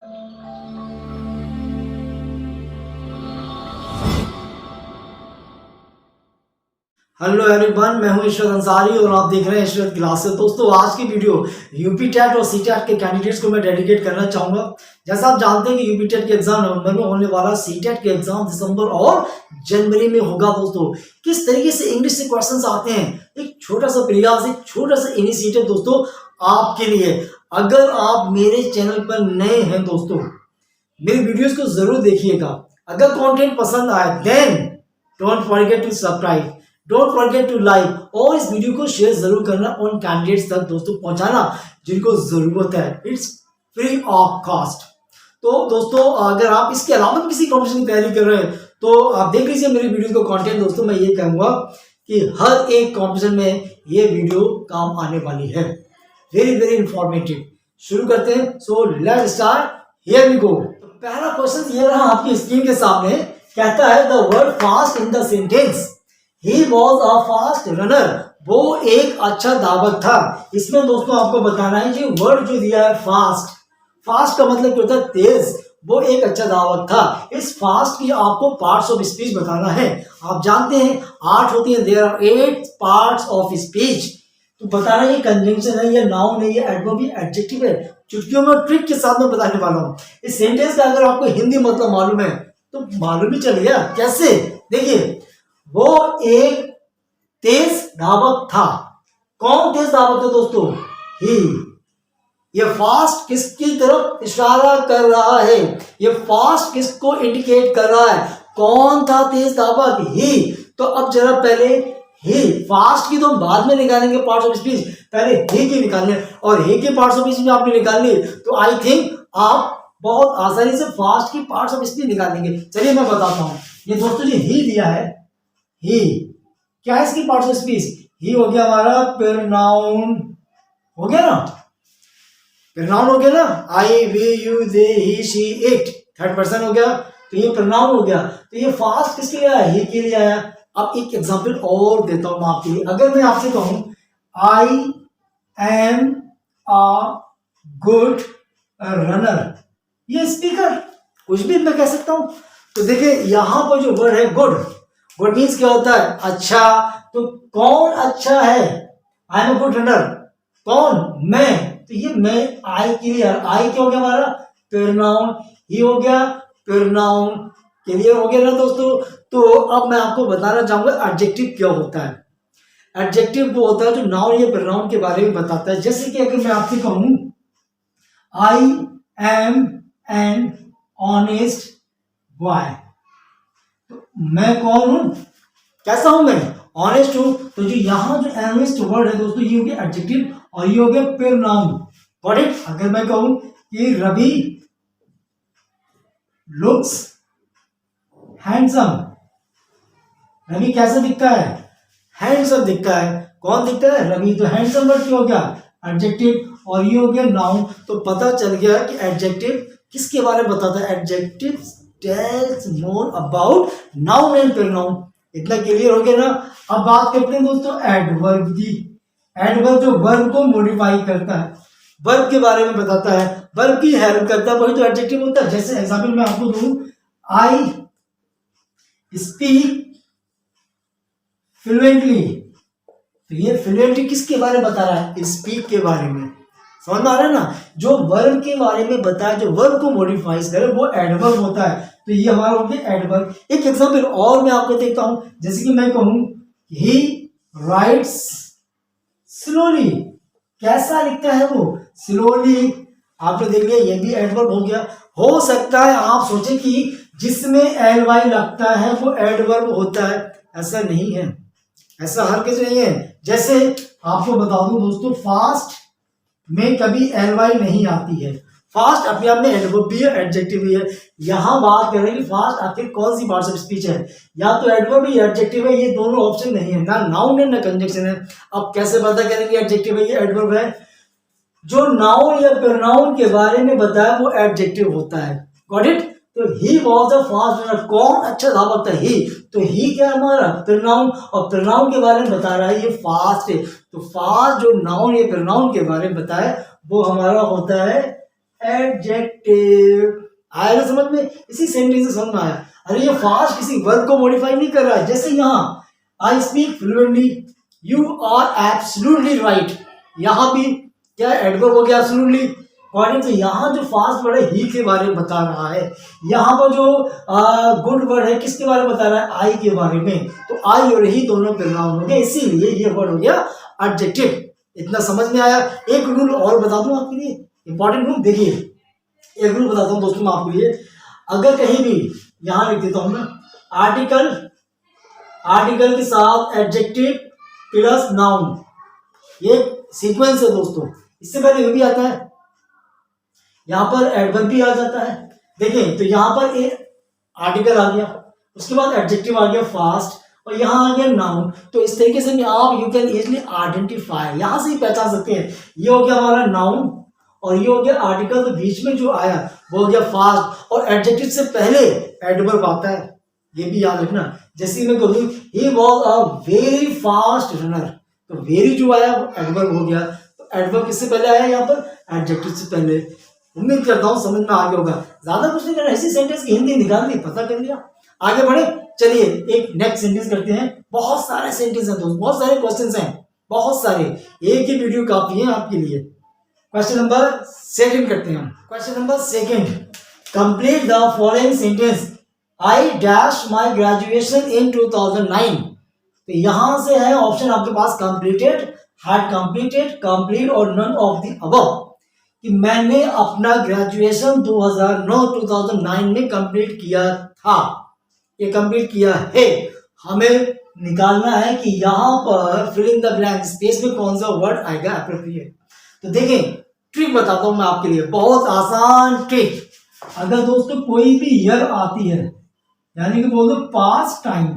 Hello everyone, मैं हूं ईश्वर अंसारी और आप देख रहे हैं ईश्वर क्लासेस। दोस्तों, आज की वीडियो यूपी टेट और सी टेट के कैंडिडेट्स को मैं डेडिकेट करना चाहूंगा। जैसा आप जानते हैं कि यूपी टेट के एग्जाम नवंबर में होने वाला, सी टेट के एग्जाम दिसंबर और जनवरी में होगा। दोस्तों, किस तरीके से इंग्लिश से क्वेश्चंस आते हैं, एक छोटा सा प्रयास, एक छोटा सा इनिशिएटिव दोस्तों आपके लिए। अगर आप मेरे चैनल पर नए हैं दोस्तों, मेरी वीडियोस को जरूर देखिएगा। अगर कंटेंट पसंद आए then don't forget to subscribe, don't forget to like और इस वीडियो को शेयर जरूर करना, उन कैंडिडेट्स तक दोस्तों पहुंचाना जिनको जरूरत है। It's free of cost. तो दोस्तों, अगर आप इसके अलावा किसी कॉम्पिटिशन की तैयारी कर रहे हैं तो आप देख लीजिए मेरी वीडियो का कंटेंट। दोस्तों, मैं ये कहूंगा कि हर एक कॉम्पिटिशन में ये वीडियो काम आने वाली है। Very very informative. शुरू करते हैं। So let's start, here we go. पहला क्वेश्चन ये रहा आपकी स्क्रीन के सामने। कहता है the word fast in the sentence. He was a fast runner. वो एक अच्छा धावक था। इसमें दोस्तों आपको बताना है कि वर्ड जो दिया है फास्ट, फास्ट का मतलब क्या होता है? तेज। वो एक अच्छा धावक था। इस फास्ट की आपको पार्ट्स ऑफ स्पीच बताना है। आप जानते हैं 8 होती है, there are 8 parts of speech. तो बताना ये कंजंक्शन है, ये नाउन है, ये एडवर्ब, ये एडजेक्टिव है। चुटकियों में ट्रिक के साथ में बताने वाला हूँ। इस सेंटेंस का अगर आपको हिंदी मतलब मालूम है तो मालूम ही चल गया। कैसे? देखिए, वो एक तेज धावक था। कौन तेज धावक था दोस्तों? ही। ये फास्ट किसकी तरफ इशारा कर रहा है? ये फास्ट किसको इंडिकेट कर रहा है? कौन था तेज धावक? ही। तो अब जरा पहले ही, फास्ट की तो हम बाद में निकालेंगे पार्ट्स ऑफ स्पीच, पहले ही की निकालने, और ही के पार्ट्स ऑफ स्पीच में आपने निकालनी तो आई थिंक आप बहुत आसानी से फास्ट की पार्ट्स ऑफ स्पीच निकालेंगे। चलिए मैं बताता हूं। ये दोस्तों जी ही दिया है। ही क्या है इसकी पार्ट्स ऑफ स्पीच? ही हो गया हमारा प्रोनाउन, हो गया ना? प्रोनाउन हो गया ना? I, we, you, they, he, she, it, third person हो गया। तो ये प्रोनाउन हो गया। तो ये फास्ट किसके लिए आया? ही के लिए आया। अब एक एग्जांपल और देता हूं मैं आपके लिए। अगर मैं आपसे कहूं I am a good runner, ये स्पीकर, कुछ भी मैं कह सकता हूं। तो देखिए यहां पर जो वर्ड है गुड, गुड मीन्स क्या होता है? अच्छा। तो कौन अच्छा है? I am a good runner. कौन? मैं। तो ये मैं आई के लिए, आई क्या हो गया हमारा? प्रोनाउन। ही हो गया प्रोनाउन। क्लियर हो गया ना दोस्तों? तो अब मैं आपको बताना चाहूंगा एडजेक्टिव क्या होता है। एडजेक्टिव वो होता है जो नाउन या प्रोनाउन के बारे में बताता है। जैसे कि अगर मैं आपसे कहूं I am an honest boy, मैं कौन हूं? कैसा हूं मैं? ऑनेस्ट हूं। तो जो यहां जो ऑनेस्ट वर्ड है दोस्तों, ये हो गया एडजेक्टिव और ये हो गया प्रोनाउन। Got it? अगर मैं कहूं कि रवि लुक्स हैंडसम, रवि कैसा दिखता है? हैंडसम दिखता है। कौन दिखता है? रवि। तो हैंडसम वर्ड क्या हो गया? एडजेक्टिव और ये हो गया नाउन। तो पता चल गया कि एडजेक्टिव किसके बारे में बताता है? Adjective tells more about noun and pronoun. इतना क्लियर हो गया ना? अब बात करते हैं दोस्तों एडवर्ब की। एडवर्ब जो वर्ब को मॉडिफाई करता है, वर्ब के बारे में बताता है, वर्ब की हेल्प करता है, वही तो एडजेक्टिव होता है। जैसे एग्जांपल मैं आपको दूं, आई स्पीक फ्लुएंटली। तो ये फ्लुएंटली किसके बारे में बता रहा है? स्पीक के बारे में। समझ में आ रहा है ना? जो वर्ब के बारे में बताया, जो वर्ब को मॉडिफाई करे, वो एडवर्ब होता है। तो ये हमारा हो गया एडवर्ब। एक एग्जांपल और मैं आपको देखता हूं। जैसे कि मैं कहूं ही राइट्स स्लोली, कैसा लिखता है वो? स्लोली। आपने देख लिया, ये भी एडवर्ब हो गया। हो सकता है आप सोचे कि जिसमें एल वाई लगता है वो एडवर्ब होता है, ऐसा नहीं है, ऐसा हर किसी नहीं है। जैसे आपको बता दूं दोस्तों, फास्ट में कभी एल वाई नहीं आती है। फास्ट अपने आप में एडवर्ब भी है, एडजेक्टिव भी है। यहां बात कर रहे हैं कि फास्ट आखिर कौन सी पार्ट्स ऑफ स्पीच है? या तो एडवर्ब है या एडजेक्टिव है। ये दोनों ऑप्शन नहीं है, ना नाउन है ना कंजंक्शन है। अब कैसे पता करेंगे एडजेक्टिव है या एडवर्ब है? जो नाउन या प्रोनाउन के बारे में बताया वो एडजेक्टिव होता है। Got it? तो he was a fast runner. कौन अच्छा धावक था? ही। तो ही क्या हमारा? प्रोनाउन। और प्रोनाउन के बारे में बता रहा है ये फास्ट है। तो फास्ट जो नाउन या प्रोनाउन के बारे में बताया वो हमारा होता है एडजेक्टिव। आया ना समझ में? इसी सेंटेंस से समझ में आया। अरे ये फास्ट किसी वर्ब को मॉडिफाई नहीं कर रहा है। जैसे यहाँ I speak fluently, you are absolutely right, यहाँ भी क्या एडवर्ब हो गया एब्सोल्युटली। अकॉर्डिंग टू यहाँ जो फास्ट वर्ड है ही के बारे में बता रहा है, यहाँ पर जो गुड वर्ड है किसके बारे में बता रहा है? आई के बारे में। तो आई और ही दोनों प्रोनाउन हो गए, इसीलिए ये वर्ड हो गया एडजेक्टिव। इतना समझ में आया। एक रूल और बता दूं आपके लिए, इंपॉर्टेंट रूल। देखिए एक रूल बताता हूँ दोस्तों मैं आपके लिए। अगर कहीं भी यहाँ लिख देता हूँ ना, आर्टिकल के साथ एडजेक्टिव प्लस नाउन, ये सीक्वेंस है दोस्तों। इससे पहले ये भी आता है, यहाँ पर एडवर्ब भी आ जाता है। देखें तो यहाँ पर एक आर्टिकल आ गया, उसके बाद एडजेक्टिव आ गया फास्ट, और यहाँ आ गया नाउन। तो इस तरीके से आप यू कैन इजिली आइडेंटिफाई, यहाँ से ही पहचान सकते हैं ये हो गया हमारा नाउन और ये हो गया आर्टिकल। तो बीच में जो आया वो हो गया फास्ट, और एडजेक्टिव से पहले एडवर्ब आता है, ये भी याद रखना। जैसे मैं कहूँ ही was a very fast runner, तो वेरी जो आया वो एडवर्ब हो गया। तो एडवर्ब किससे पहले आया? यहाँ पर एडजेक्टिव से पहले। उम्मीद करता हूँ समझ में आ गया होगा। ज्यादा कुछ नहीं करना, ऐसी सेंटेंस की हिंदी निकाल दी, पता कर लिया, आगे बढ़े। चलिए एक नेक्स्ट सेंटेंस करते हैं। बहुत सारे सेंटेंस हैं दोस्त, बहुत सारे क्वेश्चंस हैं, बहुत सारे, एक ही वीडियो काफी है आपके लिए। क्वेश्चन नंबर सेकंड करते हैं। Question number second, complete the following sentence. I dash my graduation in 2009। तो यहां से है ऑप्शन आपके पास कंप्लीटेड, हैड कंप्लीटेड, कंप्लीट और नन ऑफ द अबव, कि मैंने अपना ग्रेजुएशन 2009 में कंप्लीट किया था, ये कंप्लीट किया है। हमें निकालना है कि यहां पर fill in the blank space में कौन सा वर्ड आएगा एप्रोप्रिएट। तो देखें ट्रिक बताता हूं मैं आपके लिए, बहुत आसान ट्रिक। अगर दोस्तों कोई भी ईयर आती है, यानी कि बोल दो पास्ट टाइम,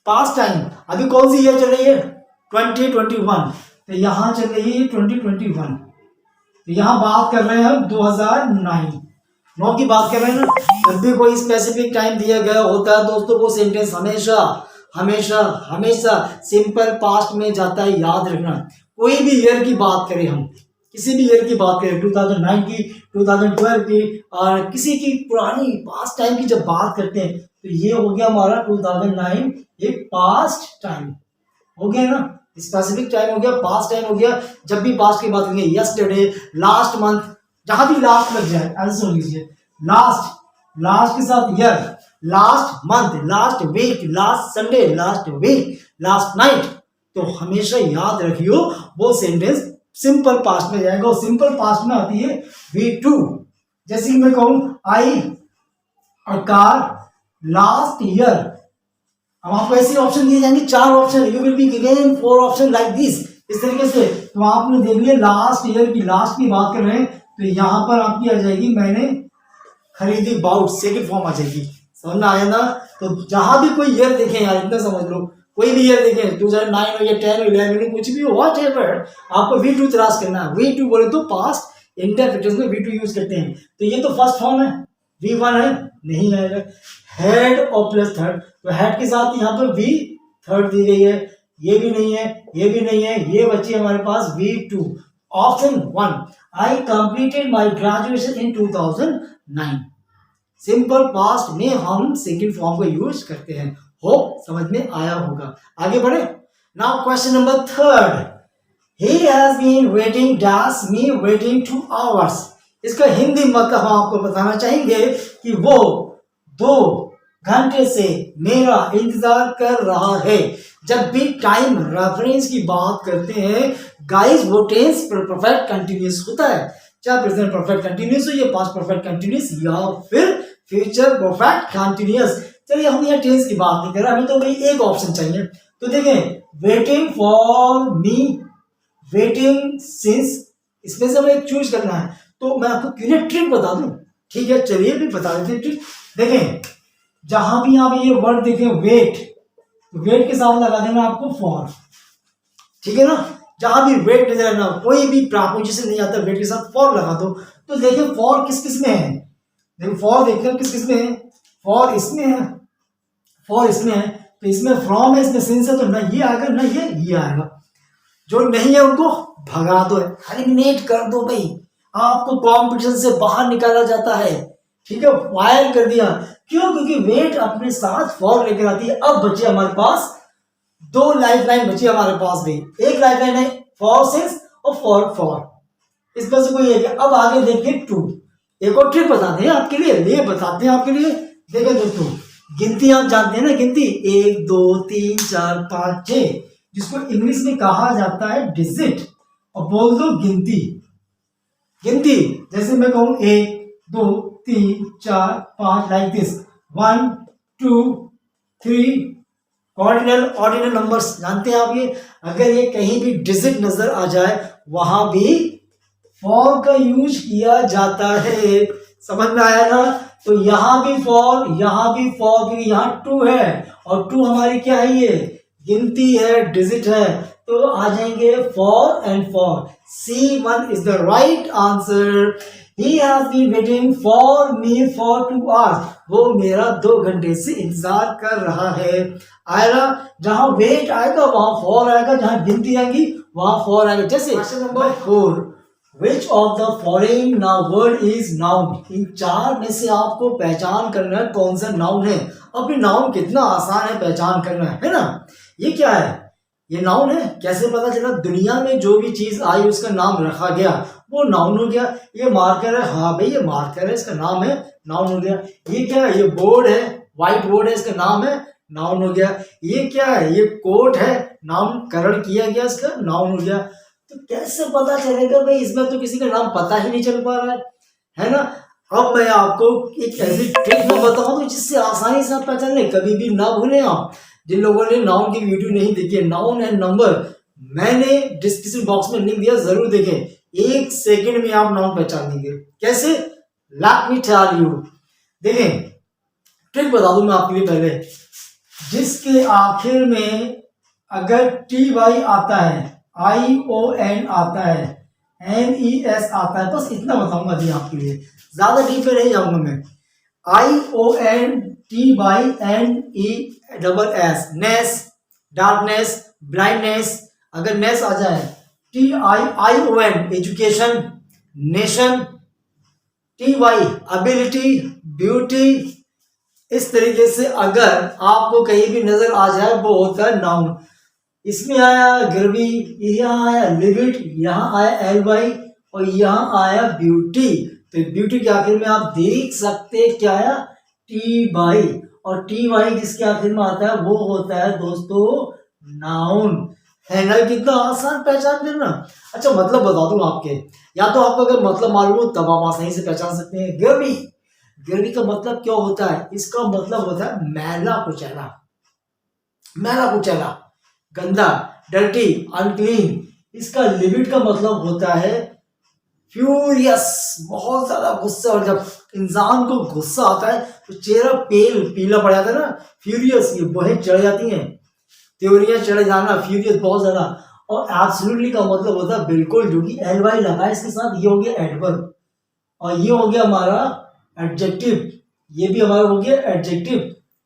पास्ट टाइम, अभी कौन सी ईयर चल रही है? 2021, तो यहां चल रही है 2021, तो यहां बात कर रहे हैं हम 2009 की बात कर रहे हैं ना। जब भी कोई स्पेसिफिक टाइम दिया गया होता है दोस्तों, वो सेंटेंस हमेशा हमेशा हमेशा सिंपल पास्ट में जाता है, याद रखना। कोई भी ईयर की बात करें, हम किसी भी ईयर की बात करें, 2009 की, 2012 की, और किसी की पुरानी पास्ट टाइम की जब बात करते हैं, तो ये हो गया हमारा 2009, एक पास्ट टाइम हो गया ना, स्पेसिफिक टाइम हो गया, पास्ट टाइम हो गया। जब भी पास्ट की बात करेंगे, यस्टरडे, लास्ट मंथ, जहां भी लास्ट लग जाए ऐसे सुन लीजिए, लास्ट, लास्ट के साथ year, last month, last week, last Sunday, last week, last night, तो हमेशा याद रखियो वो सेंटेंस सिंपल पास्ट में जाएगा। और सिंपल पास्ट में आती है V2। जैसे मैं कहूं आई अ कार लास्ट ईयर, अब आपको ऐसे ऑप्शन दिए जाएंगे, 4 option, you will be given 4 option like this, इस तरीके से। तो आपने देख लिया लास्ट ईयर की, लास्ट की बात कर रहे हैं, तो यहां पर आपकी आ जाएगी मैंने खरीदी, बाउट, सेकंड फॉर्म आ जाएगी। समझ में आया ना? तो जहां भी कोई ईयर देखें यार, इतना समझ लो, कोई भी ईयर देखें, 2009 हो या 10 हो 11 हो, कुछ भी हो, व्हाट एवर, आपको V2 तलाश करना है। V2 बोले तो पास्ट इंटरप्रिटेशन में V2 यूज करते हैं। तो ये तो फर्स्ट फॉर्म है, V1 है, नहीं आएगा। हेड और प्लस थर्ड, तो हेड के साथ यहाँ पर V थर्ड दी गई है, ये भी नहीं है, ये भी नहीं है, ये बची हमारे पास V2। Option 1, I completed my graduation in 2009। Simple past में हम सेकंड फॉर्म को यूज करते हैं। होप समझ में आया होगा। आगे बढ़े। Now question number third, he has been waiting dash me waiting 2 hours। इसका हिंदी मतलब हम आपको बताना चाहेंगे कि वो 2 घंटे से मेरा इंतजार कर रहा है। जब भी टाइम रेफरेंस की बात करते हैं गाइस, वो टेंस परफेक्ट कंटिन्यूअस होता है, चाहे प्रेजेंट परफेक्ट कंटिन्यूअस हो या पास्ट परफेक्ट कंटिन्यूअस या फिर फ्यूचर परफेक्ट कंटिन्यूअस। चलिए हम यहाँ टेंस की बात नहीं कर रहे, हमें तो भाई एक ऑप्शन चाहिए। तो देखें, waiting for me, waiting since, इसमें से हमें एक चूज करना है। तो मैं आपको क्यों ट्रिक बता दूं, ठीक है, चलिए भी बता देते हैं ट्रिक। देखें, जहां भी आप ये वर्ड देखें वेट, वेट के साथ लगा देना आपको फॉर, ठीक है ना। जहां भी वेट नजर आना, कोई भी प्रीपोजिशन नहीं आता, वेट के साथ फॉर लगा दो। तो देखिए फॉर किस किस में है, देखो फॉर देखते हैं किस किस में है। फॉर इसमें है, फॉर इसमें है, तो इसमें फ्रॉम है, इसमें सिंस है, तो ना ये आएगा ना ये आएगा। जो नहीं है उनको भगा दो, एलिमिनेट कर दो भाई। आपको कंपटीशन से बाहर निकाला जाता है, ठीक है, फायर कर दिया। क्यों? क्योंकि वेट अपने साथ फॉर लेकर आती है। अब बचे हमारे पास दो लाइफ लाइन बची हमारे पास भी, एक लाइफ लाइन है फॉर सिंस और फॉर, इसमें से कोई एक। अब आगे देखिए टू, एक और ट्रिक बताते हैं आपके लिए, ये बताते हैं आपके लिए। देखो दोस्तों, गिनती आप जानते हैं ना, गिनती 1 2 3 4 5 6, जिसको इंग्लिश में कहा जाता है डिजिट, और बोल दो गिनती। गिनती जैसे मैं कहूं 1 2 3 4 5 लाइक दिस, 1 2 3, ऑर्डिनल नंबर्स जानते हैं आप ये। अगर ये कहीं भी डिजिट नजर आ जाए वहां भी फॉर का यूज किया जाता है। समझ में आया ना? तो यहां भी फॉर, यहां भी फॉर, क्योंकि यहां टू है और टू हमारी क्या है, ये गिनती है, डिजिट है, तो आ जाएंगे for and for. C1 is the right answer. He has been waiting for me for 2 hours. वो मेरा 2 घंटे से इंतजार कर रहा है। आएगा, जहां वेट आएगा वहां फॉर आएगा, जहां गिनती आएगी वहां फॉर आएगा। जैसे question number 4, Which of the following now word is noun? इन 4 में से आपको पहचान करना है कौन सा नाउन है। अब ये नाउन कितना आसान है पहचान करना, है ना? ये क्या है? ये नाउन है। कैसे पता चला? दुनिया में जो भी चीज आई उसका नाम रखा गया, वो नाउन हो गया। ये मार्कर है, हाँ भाई ये मार्कर है, इसका नाम है, नाउन हो गया। ये क्या है? ये बोर्ड है, व्हाइट बोर्ड है, इसका नाम है, नाउन हो गया। ये क्या है? ये कोट है, नामकरण किया गया, इसका नाउन हो गया। तो कैसे पता चलेगा भाई? इसमें तो किसी का नाम पता ही नहीं चल पा रहा है ना? अब मैं आपको एक ऐसी ट्रिक में बताऊं जिससे आसानी से आप पहचान लें। कभी भी ना भूलें आप, जिन लोगों ने नाउन की वीडियो नहीं देखी है, नाउन एंड नंबर मैंने डिस्क्रिप्शन बॉक्स में लिंक दिया, जरूर देखें। 1 सेकंड में आप नाउन पहचान लेंगे। कैसे? Let me tell you. देखें, ट्रिक बता दूं मैं आपके लिए। पहले जिसके आखिर में अगर TY आता है, ION आता है, NES आता है, बस इतना बताऊंगा जी आपके लिए, ज्यादा डीप में नहीं जाऊंगा मैं। IONTYNESS, नेस, डार्कनेस, ब्लाइंडनेस। अगर नेस आ जाए, TION education, nation, TY ability, beauty. इस तरीके से अगर आपको कहीं भी नजर आ जाए वो होता है नाउन। इसमें आया गर्वी, यहाँ आया लिविट, यहाँ आया LY और यहाँ आया ब्यूटी। तो ब्यूटी के आखिर में आप देख सकते क्या आया, TY, और TY जिसके आखिर में आता है वो होता है दोस्तों नाउन। है ना? कितना आसान पहचान करना। अच्छा, मतलब बता दूं आपके, या तो आपको अगर मतलब मालूम हो तब आप आसानी से पहचान सकते हैं। गर्वी, गर्वी का मतलब क्या होता है? इसका मतलब होता है मैला कुचैला, मैला कुचैला, गंदा, डर्टी, अनक्लीन। इसका लिविट का मतलब होता है फ्यूरियस, बहुत ज्यादा गुस्सा। और जब इंसान को गुस्सा आता है तो चेहरा पीला पड़ जाता है ना, फ्यूरियस, ये बहुत चढ़ जाती हैं, त्योरियां चढ़ जाना, फ्यूरियस बहुत ज्यादा। और एब्सोल्युटली का मतलब होता है बिल्कुल, जो कि LY लगा है इसके साथ, ये हो गया एडवर्ब, और ये हो गया हमारा एडजेक्टिव, ये भी हमारा हो गया एडजेक्टिव।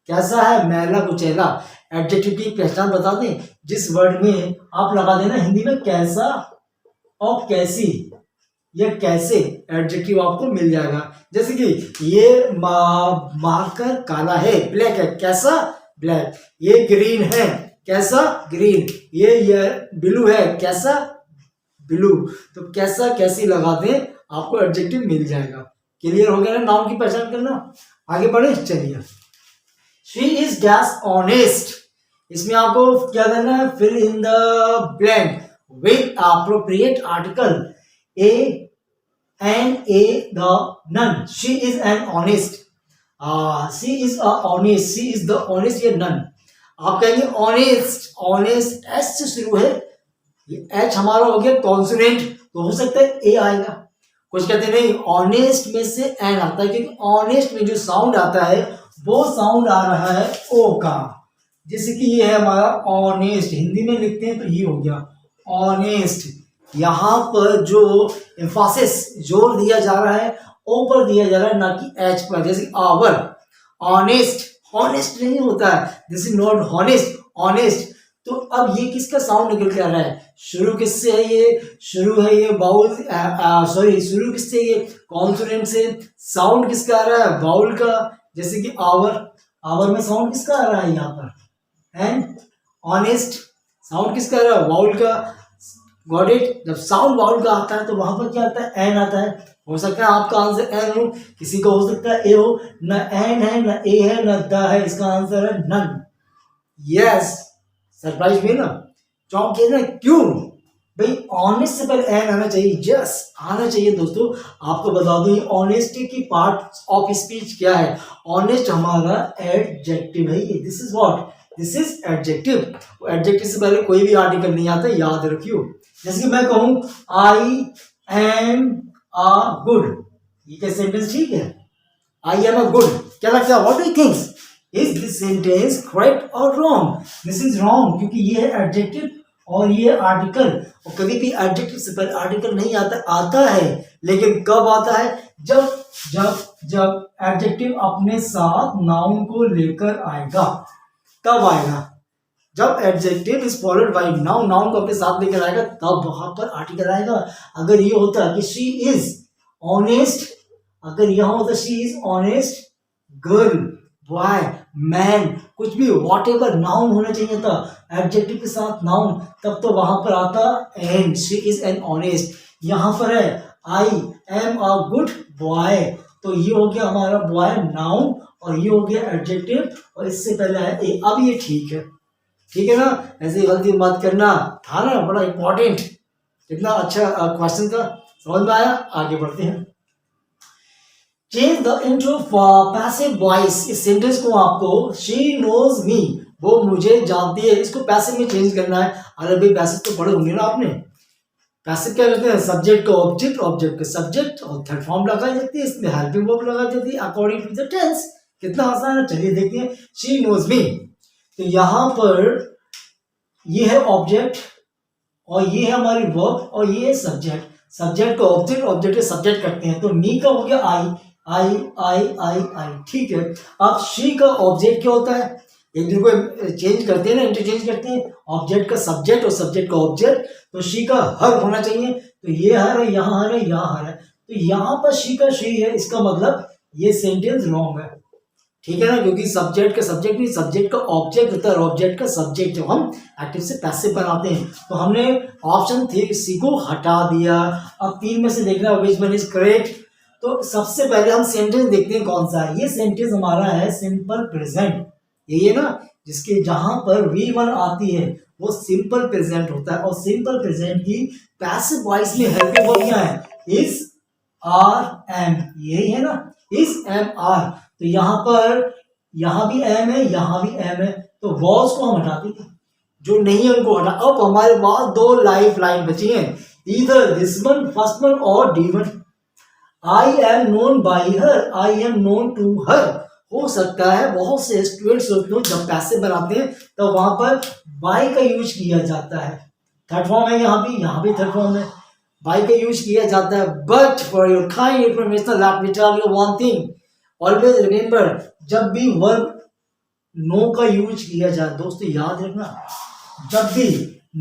कैसा है? मैला कुचैला। एडजेक्टिव की पहचान बता दें, जिस वर्ड में आप लगा देना हिंदी में कैसा और कैसी, ये कैसे एडजेक्टिव आपको मिल जाएगा। जैसे कि ये मार्कर काला है, ब्लैक है, कैसा? ब्लैक। ये ग्रीन है, कैसा? ग्रीन। ये ब्लू है, कैसा? ब्लू। तो कैसा कैसी लगा दें, आपको एडजेक्टिव मिल जाएगा। क्लियर हो गया ना नाउन की पहचान करना? आगे बढ़े, चलिए। शी इज डैश ऑनेस्ट, इसमें आपको क्या करना है? Fill in the blank with appropriate article a and a the none. She is an honest, she is a honest, she is the honest, ये नन। आप कहेंगे ऑनेस्ट, ऑनेस्ट एस से शुरू है, ये एच हमारा हो गया कॉन्सोनेंट, तो हो सकता है ए आएगा। कुछ कहते नहीं, ऑनेस्ट में से एन आता है, क्योंकि ऑनेस्ट में जो साउंड आता है वो साउंड आ रहा है ओ का। जैसे कि ये है हमारा ऑनेस्ट, हिंदी में लिखते हैं तो ये हो गया ऑनेस्ट। यहाँ पर जो एम्फासिस, जोर दिया जा रहा है ओ पर दिया जा रहा है, ना कि एच पर। जैसे आवर, ऑनेस्ट, ऑनेस्ट नहीं होता है, this is not honest, honest. तो अब ये किसका साउंड निकल के आ रहा है? शुरू किससे है ये? शुरू है ये बाउल, सॉरी शुरू किससे ये? कॉन्सोनेंट से। साउंड किसका आ रहा है? बाउल का। जैसे कि आवर, आवर में साउंड किसका आ रहा है यहाँ पर? एंड ऑनेस्ट, साउंड किसका आ रहा है? बाउल का। Got it? जब साउंड बाउल का आता है तो वहां पर क्या आता है? एन आता है। हो सकता है आपका आंसर एन हो, किसी का हो सकता है ए हो। न एन है, न ए है, न द है, इसका आंसर है नन। यस, सरप्राइज में ना, चौंक के ना, क्यों भाई? ऑनेस्ट से पहले एन आना चाहिए, जस आना चाहिए। दोस्तों आपको बता दूं ऑनेस्टी की पार्ट ऑफ स्पीच क्या है? ऑनेस्ट हमारा एडजेक्टिव है ये। This is what? This is adjective. Adjective से पहले कोई भी आर्टिकल नहीं आता, याद रखियो। जैसे कि मैं कहूं आई एम अ गुड, ये क्या सेंटेंस ठीक है? आई एम अ गुड, क्या लगता है? What do you think? Is this sentence correct और रॉन्ग? दिस इज रॉन्ग, क्योंकि ये है एडजेक्टिव और ये आर्टिकल। और कभी भी एडजेक्टिव से पहले आर्टिकल नहीं आता, आता है लेकिन कब आता है? जब जब जब एडजेक्टिव अपने साथ नाउन को लेकर आएगा। कब आएगा? जब adjective is followed by noun, noun को अपने साथ लेकर आएगा तब वहां पर आर्टिकल आएगा। अगर ये होता कि शी इज ऑनेस्ट, अगर यहां होता she is honest girl, boy, man, कुछ भी वॉट एवर नाउन होना चाहिए था एडजेक्टिव के साथ नाउन, तब तो वहां पर आता and she is an honest. यहां पर है I am a good boy, तो ये हो गया हमारा बॉय नाउन और ये हो गया एडजेक्टिव और इससे पहले है ए। अब ये ठीक है, ठीक है ना? ऐसे गलती मत करना, था ना बड़ा इंपॉर्टेंट। कितना अच्छा क्वेश्चन था, समझ में आया? आगे बढ़ते हैं। Change the intro for passive voice. इस सेंटेंस को आपको शी नोज मी, वो मुझे जानती है, इसको पैसिव में चेंज करना है। अरे भाई पैसिव तो पढ़े होंगे ना आपने। पैसिव क्या करते हैं? सब्जेक्ट का ऑब्जेक्ट, ऑब्जेक्ट का सब्जेक्ट और थर्ड फॉर्म लगाई जाती है, इसमें हेल्पिंग वर्ब लगाई जाती है अकॉर्डिंग टू द टेंस। कितना आसान है, चलिए देखते हैं। शी नोज मी, तो यहां पर ये है ऑब्जेक्ट और ये है हमारी वर्ब और ये है सब्जेक्ट। सब्जेक्ट का ऑब्जेक्ट, ऑब्जेक्ट का सब्जेक्ट करते हैं, तो मी का हो गया आई, आई आई आई आई, ठीक है। अब शी का ऑब्जेक्ट क्या होता है? एक दूसरे को चेंज करते हैं ना, इंटरचेंज करते हैं, ऑब्जेक्ट का सब्जेक्ट और सब्जेक्ट का ऑब्जेक्ट। तो शी का हर होना चाहिए, तो ये हर है, यहाँ हर है, यहाँ हर है, तो यहाँ पर शी का शी है, इसका मतलब ये सेंटेंस रॉन्ग है, ठीक है ना? क्योंकि सब्जेक्ट का सब्जेक्ट नहीं, सब्जेक्ट का ऑब्जेक्ट होता है और ऑब्जेक्ट का सब्जेक्ट जब हम एक्टिव से पैसिव बनाते हैं। तो हमने ऑप्शन सी को हटा दिया। अब तीन में से देखना विच वन इज करेक्ट। तो सबसे पहले हम सेंटेंस देखते हैं कौन सा है। ये सेंटेंस हमारा है सिंपल प्रेजेंट, यही है ना, जिसके जहां पर V1 आती है वो सिंपल प्रेजेंट होता है। और सिंपल प्रेजेंट की पैसिव वॉइस में हेल्पिंग वर्ब क्या है? इज, आर, एम, यही है ना, इज, एम, आर। तो यहाँ पर यहाँ भी एम है, यहाँ भी एम है, तो वॉज को हम हटा देंगे, जो नहीं है उनको हटा। अब हमारे पास दो लाइफ लाइन बची हैं, इधर दिस वन, फर्स्ट वन और the one. I am known by her, I am known to her. हो सकता है बहुत से स्टूडेंट्स होते हैं जब पैसे बनाते हैं तो वहां पर बाई का यूज किया जाता है, थर्ड फॉर्म है, यहाँ भी थर्ड फॉर्म है, बाई का यूज किया जाता है। But for your kind information let me tell you one thing, always remember, जब भी वर्ब नो का यूज किया जाए, दोस्तों याद रखना, जब भी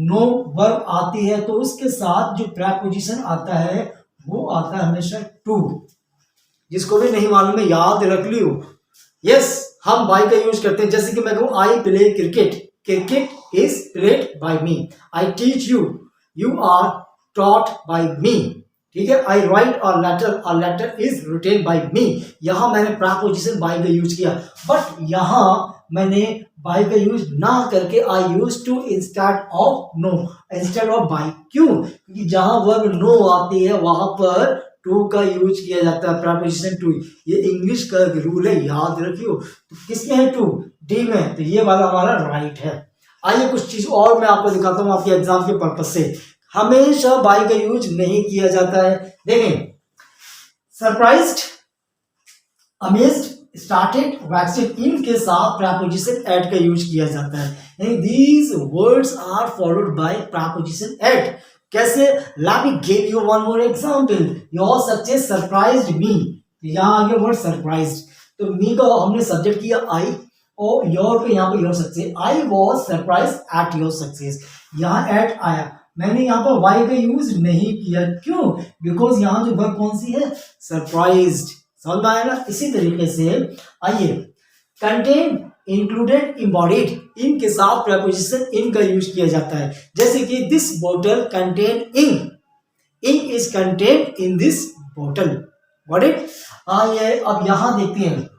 नो वर्ब आती है तो उसके साथ जो प्रीपोजिशन आता है वो आता है हमेशा टू। जिसको भी नहीं मालूम है याद रख लियो। यस, हम बाय का यूज करते हैं। जैसे कि मैं कहूं I play cricket, cricket is played by me. I teach you, you are taught by me, ठीक है। I write a letter is written by me. यहां मैंने प्रीपोजिशन बाय का यूज किया, बट यहां मैंने बाय का यूज ना करके I use to instead of no, instead of by. क्यों? क्योंकि जहां वर्ब नो आती है वहां पर टू का यूज किया जाता है, प्रीपोजिशन टू। ये इंग्लिश का रूल है, याद रखियो। तो किसमें है टू? डी में, तो ये वाला हमारा राइट है। आइए कुछ चीज और मैं आपको दिखाता हूं आपके एग्जाम के पर्पज से। हमेशा बाय का यूज नहीं किया जाता है। देखें, सरप्राइज्ड, अमेज्ड, स्टार्टेड, वैक्स्ड, इनके साथ प्रीपोजिशन एट का यूज किया जाता है। These words are followed by preposition at. कैसे? Let me give you one more example. Your success surprised me, यहां आ गया वर्ड सरप्राइज्ड। तो मी का हमने सब्जेक्ट किया आई, और योर पे यहाँ per your success, I was surprise at your success, यहाँ एट आया, मैंने यहाँ पर वाई का यूज नहीं किया, क्यों? बिकॉज यहाँ जो वर्ब कौन सी है? सरप्राइज्ड। समझ में आया ना? इसी तरीके से आइए, कंटेन, इंक्लूडेड, इम्बॉडीड, इनके साथ प्रपोजिशन इन का यूज किया जाता है। जैसे कि दिस बोतल contain ink, ink is contain in this बोतल। Got it? आइए अब यहाँ देखते हैं,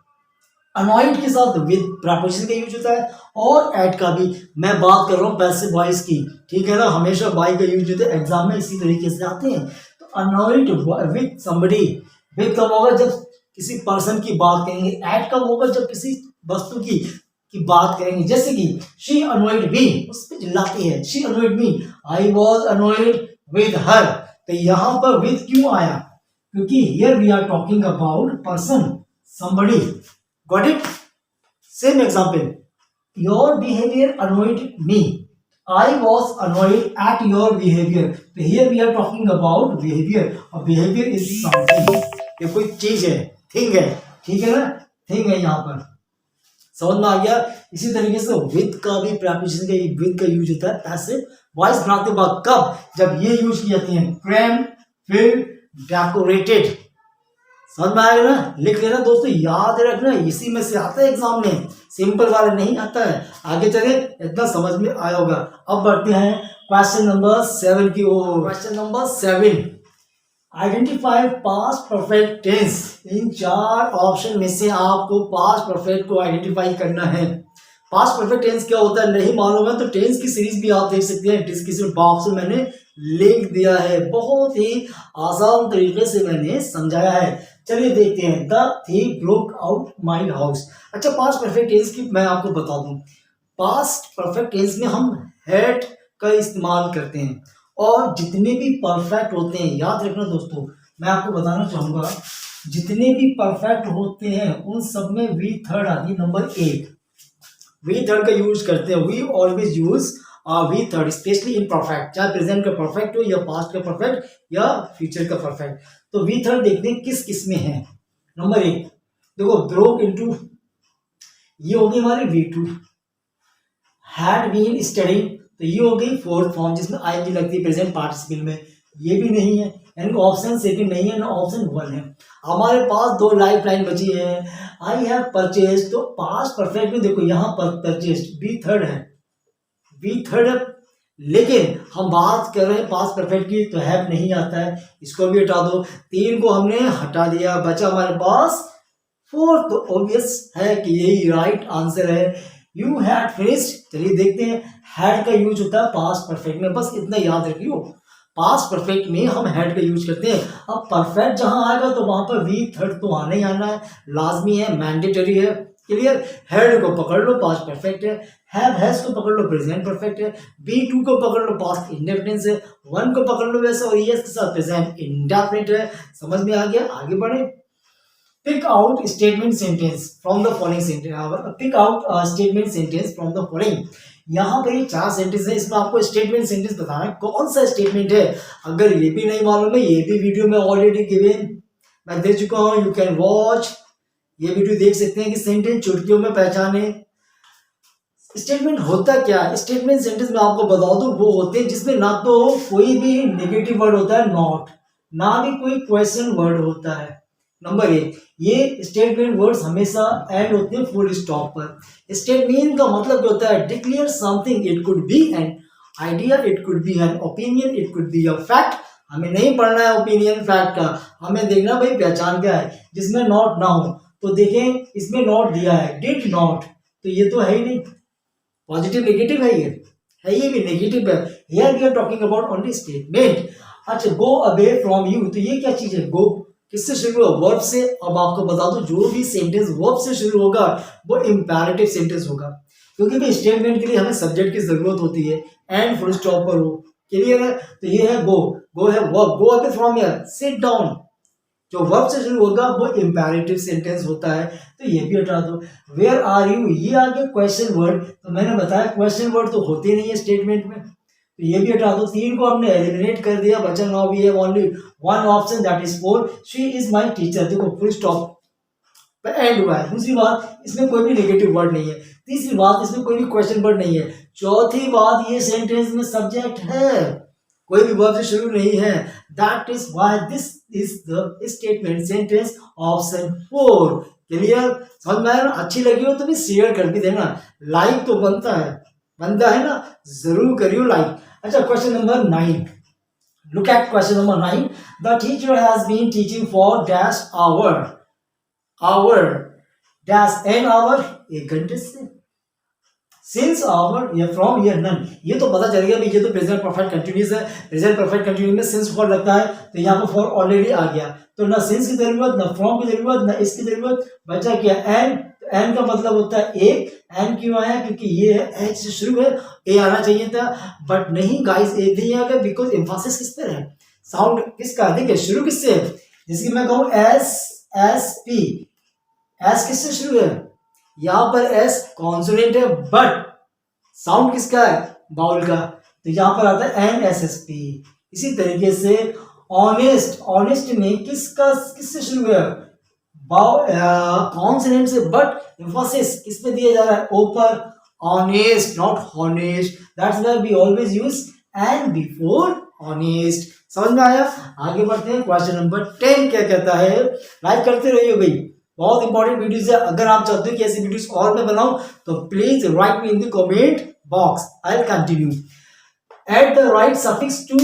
अनॉइड के साथ विद प्रपोजिशन का यूज होता है और एट का भी। मैं बात कर रहा हूँ पैसिव वॉइस की, ठीक है ना? हमेशा बाय का यूज होता है, एग्जाम में इसी तरीके से आते हैं। तो अनॉइड विद समबडी, विद कब होगा? जब किसी पर्सन की बात करेंगे। एट कब होगा? जब किसी वस्तु की बात करेंगे। जैसे कि शी अनॉइड मी, उस पर चिल्लाती है, she annoyed me, I was annoyed with her. तो यहाँ पर विद क्यों आया? क्योंकि here we are talking about person, somebody. Got it? Same example. Your behavior annoyed me. I was annoyed at your behavior. So here we are talking about behavior. और behavior is something. ये कोई चीज है, thing है, ठीक है ना? Thing है यहाँ पर। समझ में आ गया? इसी तरीके से विद का भी प्रपोजिशन का विद का यूज होता है ऐसे वॉइस बनाते बाद। कब? जब ये यूज की जाती है, क्रैम्ड, फिल्ड, डेकोरेटेड। समझ में आएगा ना? लिख लेना दोस्तों, याद रखना, इसी में से आता है एग्जाम में, सिंपल वाला नहीं आता है। आगे चले, इतना समझ में आया होगा। अब बढ़ते हैं क्वेश्चन नंबर 7 की ओर। Question number 7, identify past perfect tense. इन 4 ऑप्शन में से आपको पास्ट परफेक्ट को आइडेंटिफाई करना है। पास्ट परफेक्ट टेंस क्या होता है नहीं मालूम है तो टेंस की सीरीज भी आप देख सकते हैं, डिस्क्रिप्शन बॉक्स में मैंने लिंक दिया है, बहुत ही आसान तरीके से मैंने समझाया है। चलिए देखते हैं। The thief broke out my house. अच्छा, पास्ट परफेक्ट टेंस की मैं आपको बता दूं, पास्ट परफेक्ट टेंस में हम हैड का इस्तेमाल करते हैं और जितने भी परफेक्ट होते हैं, याद रखना दोस्तों, मैं आपको बताना चाहूंगा, जितने भी परफेक्ट होते हैं उन सब में वी थर्ड आती है, नंबर 1 वी थर्ड का यूज करते हैं। We always use V third, specially in perfect, चाहे प्रेजेंट का परफेक्ट हो या पास्ट का परफेक्ट या फ्यूचर का परफेक्ट। तो वी थर्ड देखते हैं किस किस में है। नंबर 1 देखो, ब्रोक इनटू, ये होगी हमारी V2। हैड बीन स्टडीइंग, तो ये हो गई फोर्थ फॉर्म जिसमें आईएनजी लगती है प्रेजेंट पार्टिसिपल में, ये भी नहीं है, यानी ऑप्शन सेकंड नहीं है ना, ऑप्शन 1 है। हमारे पास 2 लाइफ लाइन बची है। आई हैव परचेज, तो पास्ट परफेक्ट में देखो यहाँ पर परचेज बी थर्ड है, बी थर्ड है, लेकिन हम बात कर रहे हैं पास्ट परफेक्ट की, तो हैव नहीं आता है, इसको भी हटा दो। 3 को हमने हटा दिया, बचा हमारे पास 4, तो ऑब्वियस है कि यही राइट आंसर है। यू हैड फिनिश्ड, चलिए देखते हैं। हैड का यूज होता है पास्ट परफेक्ट में, बस इतना याद रखियो, पास्ट परफेक्ट में हम हैड का यूज करते हैं। अब परफेक्ट जहां आएगा तो वहां पर वी थर्ड तो आना ही आना है, लाजमी है, मैंडेटरी है। क्लियर? हैड को पकड़ लो, पास्ट परफेक्ट है। हैव हैज को पकड़ लो, प्रेजेंट परफेक्ट है। बी2 को पकड़ लो, पास्ट इंडेफिनिट है। 1 को पकड़ लो वैसे, और यस के साथ प्रेजेंट इंडेफिनिट है। समझ में आ गया? आगे बढ़े। Pick out statement sentence from the following sentence. Pick out statement sentence from the following. यहाँ पर ये 4 सेंटेंस है, इसमें आपको स्टेटमेंट सेंटेंस बताना है कौन सा स्टेटमेंट है। अगर ये भी नहीं मालूम है, ये भी वीडियो में ऑलरेडी गिवन मैं दे चुका हूँ, यू कैन वॉच, ये वीडियो देख सकते हैं कि सेंटेंस चुटकियों में पहचाने। स्टेटमेंट होता क्या है? स्टेटमेंट सेंटेंस में आपको बता दूं, वो होते हैं जिसमें ना तो कोई भी नेगेटिव वर्ड होता है, नॉट, ना भी कोई क्वेश्चन वर्ड होता है। नंबर 1, ये स्टेटमेंट वर्ड्स हमेशा एंड होते हैं फुल स्टॉप पर। स्टेटमेंट का मतलब क्या होता है? Declare something, it could be an idea, it could be an opinion, it could be a fact. हमें नहीं पढ़ना है ओपिनियन फैक्ट का, हमें देखना भाई पहचान क्या है। जिसमें नॉट ना हो, तो देखें इसमें नॉट दिया है, डिड नॉट, तो ये तो है ही नहीं, पॉजिटिव नेगेटिव है, ये भी नेगेटिव है। Here we are talking about only statement. अच्छा, गो अवे फ्रॉम यू, तो ये क्या चीज है? गो किससे शुरू होगा? वर्ब से। अब आपको बता दूं, जो भी सेंटेंस वर्ब से शुरू होगा वो इंपैरेटिव सेंटेंस होगा, क्योंकि भी स्टेटमेंट के लिए हमें सब्जेक्ट की जरूरत होती है, एंड फुल स्टॉप पर हो। क्लियर है? तो ये है गो, गो है verb, go away from here, sit down, जो वर्ब से शुरू होगा वो इंपैरेटिव सेंटेंस होता है, तो ये भी हटा दो। वेयर आर यू, ये आगे क्वेश्चन वर्ड, तो मैंने बताया क्वेश्चन वर्ड तो होते नहीं है स्टेटमेंट में, तो ये भी हटा दो। 3 को हमने एलिमिनेट कर दिया, बचा now we have only 1 option, that is 4, she is my teacher. देखो फुल स्टॉप, पर एंड हुआ है। दूसरी बात, इसमें कोई भी नेगेटिव वर्ड नहीं है। तीसरी बात, इसमें कोई भी क्वेश्चन वर्ड नहीं है। चौथी बात, ये सेंटेंस में सब्जेक्ट है, कोई भी वर्ब से शुरू नहीं है। That is why this is the statement sentence option 4। Clear? समझ में आया ना? अच्छी लगी हो तो भी शेयर कर भी देना, लाइक तो बनता है ना, जरूर करियो लाइक। अच्छा, question number 9, look at question number 9. The teacher has been teaching for dash hour dash an hour, 1 घंटे से। Since hour या from या none, ये तो पता चल गया भाई, ये तो प्रेजेंट परफेक्ट कंटिन्यूस है। प्रेजेंट परफेक्ट कंटिन्यूस में सिंस फॉर लगता है, तो यहाँ पर फॉर ऑलरेडी आ गया, तो ना सिंस की जरूरत, ना फ्रॉम की जरूरत, ना इसकी जरूरत, बचा क्या एन। एन का मतलब होता है एक। एन क्यों आया? क्योंकि ये है एच से शुरू है, ए आना चाहिए था, बट नहीं गाइस, ए नहीं आ गया, बिकॉज एम्फासिस किस पर है, साउंड किसका, देखिए शुरू किससे है। जैसे कि मैं कहूँ एस एस पी, एस किससे शुरू है, यहाँ पर एस कॉन्सोनेंट है, बट साउंड किसका है, बाउल का, तो यहाँ पर आता है एन एस एस पी। इसी तरीके से ऑनेस्ट, ऑनेस्ट में किससे शुरू है, कॉन्सोनेंट से, बट एम्फासिस किस पे दिया जा रहा है, ओ पर, honest not honest, that's why we always use an before honest. समझ में आया? आगे बढ़ते हैं, क्वेश्चन नंबर 10 क्या कहता है। लाइक करते रहिए भाई, बहुत इंपॉर्टेंट वीडियोस है। अगर आप चाहते हो कि ऐसी वीडियोस और मैं बनाऊं तो please write me in the comment box, I will continue. Add the right suffix to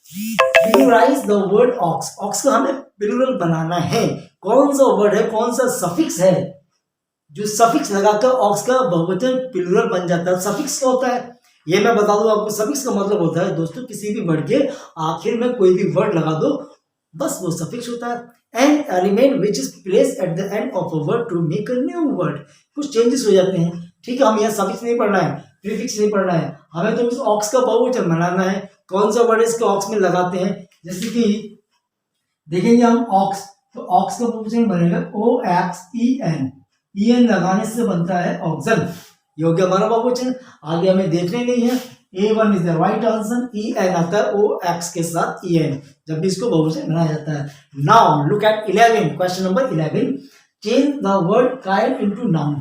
pluralize the word ox. Ox का हमें प्लूरल बनाना है। कौन सा वर्ड है, कौन सा सफिक्स है जो सफिक्स लगाकर ऑक्स का बहुवचन प्लूरल बन जाता है। सफिक्स क्या होता है ये मैं बता दूं आपको। सफिक्स का मतलब होता है दोस्तों, किसी भी वर्ड के आखिर में कोई भी वर्ड लगा दो, बस वो सफिक्स होता है। An element which is place at the end of a word to make a new word. कुछ चेंजेस हो जाते हैं, ठीक है। हम यहाँ सफिक्स नहीं पढ़ना है, प्रीफिक्स नहीं पढ़ना है, हमें तो इस ऑक्स का बहुवचन बनाना है। कौन सा वर्ड इसके ऑक्स में लगाते हैं, जैसे कि देखेंगे हम ऑक्स, तो ऑक्स का बहुवचन बनेगा O X E N. E N लगाने से बनता है ऑक्सन, ये हो गया हमारा बहुवचन। आगे हमें देखने नहीं है। A1 is the right answer. E N आता है ओ एक्स के साथ ई एन, जब भी इसको बहुवचन बनाया जाता है। Now look at 11, question number 11। Change the word kind into noun.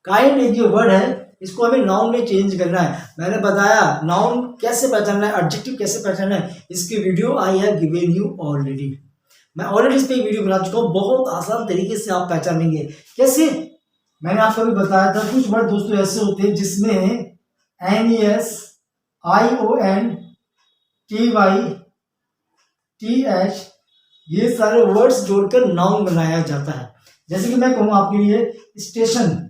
Kind एक जो वर्ड है इसको हमें नाउन में चेंज करना है। मैंने बताया नाउन कैसे पहचानना है, एडजेक्टिव कैसे पहचानना है, इसकी video I have given you already. मैं ऑलरेडी इस पे वीडियो बना चुका हूँ, बहुत आसान तरीके से आप पहचानेंगे। कैसे? मैंने आपको भी बताया था, कुछ वर्ड दोस्तों ऐसे होते हैं जिसमें NES ION TY TH ये सारे वर्ड्स जोड़कर नाउन बनाया जाता है। जैसे कि मैं कहूँ आपके लिए स्टेशन।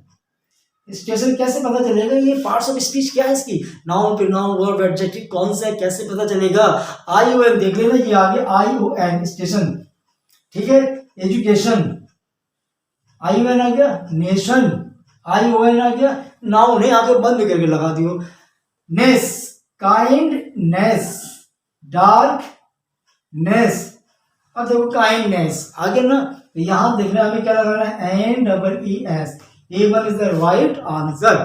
स्टेशन कैसे पता चलेगा, ये पार्ट्स ऑफ स्पीच क्या है इसकी, नाउन प्रोनाउन वर्ब एडजेक्टिव कौन सा है, कैसे पता चलेगा। ION देख लेना, ये आगे ION स्टेशन, ठीक है। एजुकेशन ION आ गया, नेशन ION आ गया, नाउन है आगे बंद करके लगा दियो। नेस, काइंडनेस, डार्कनेस, अब देखो काइंडनेस आगे ना, तो यहां देखना हमें क्या लगाना है, NEES। A1 is the right answer.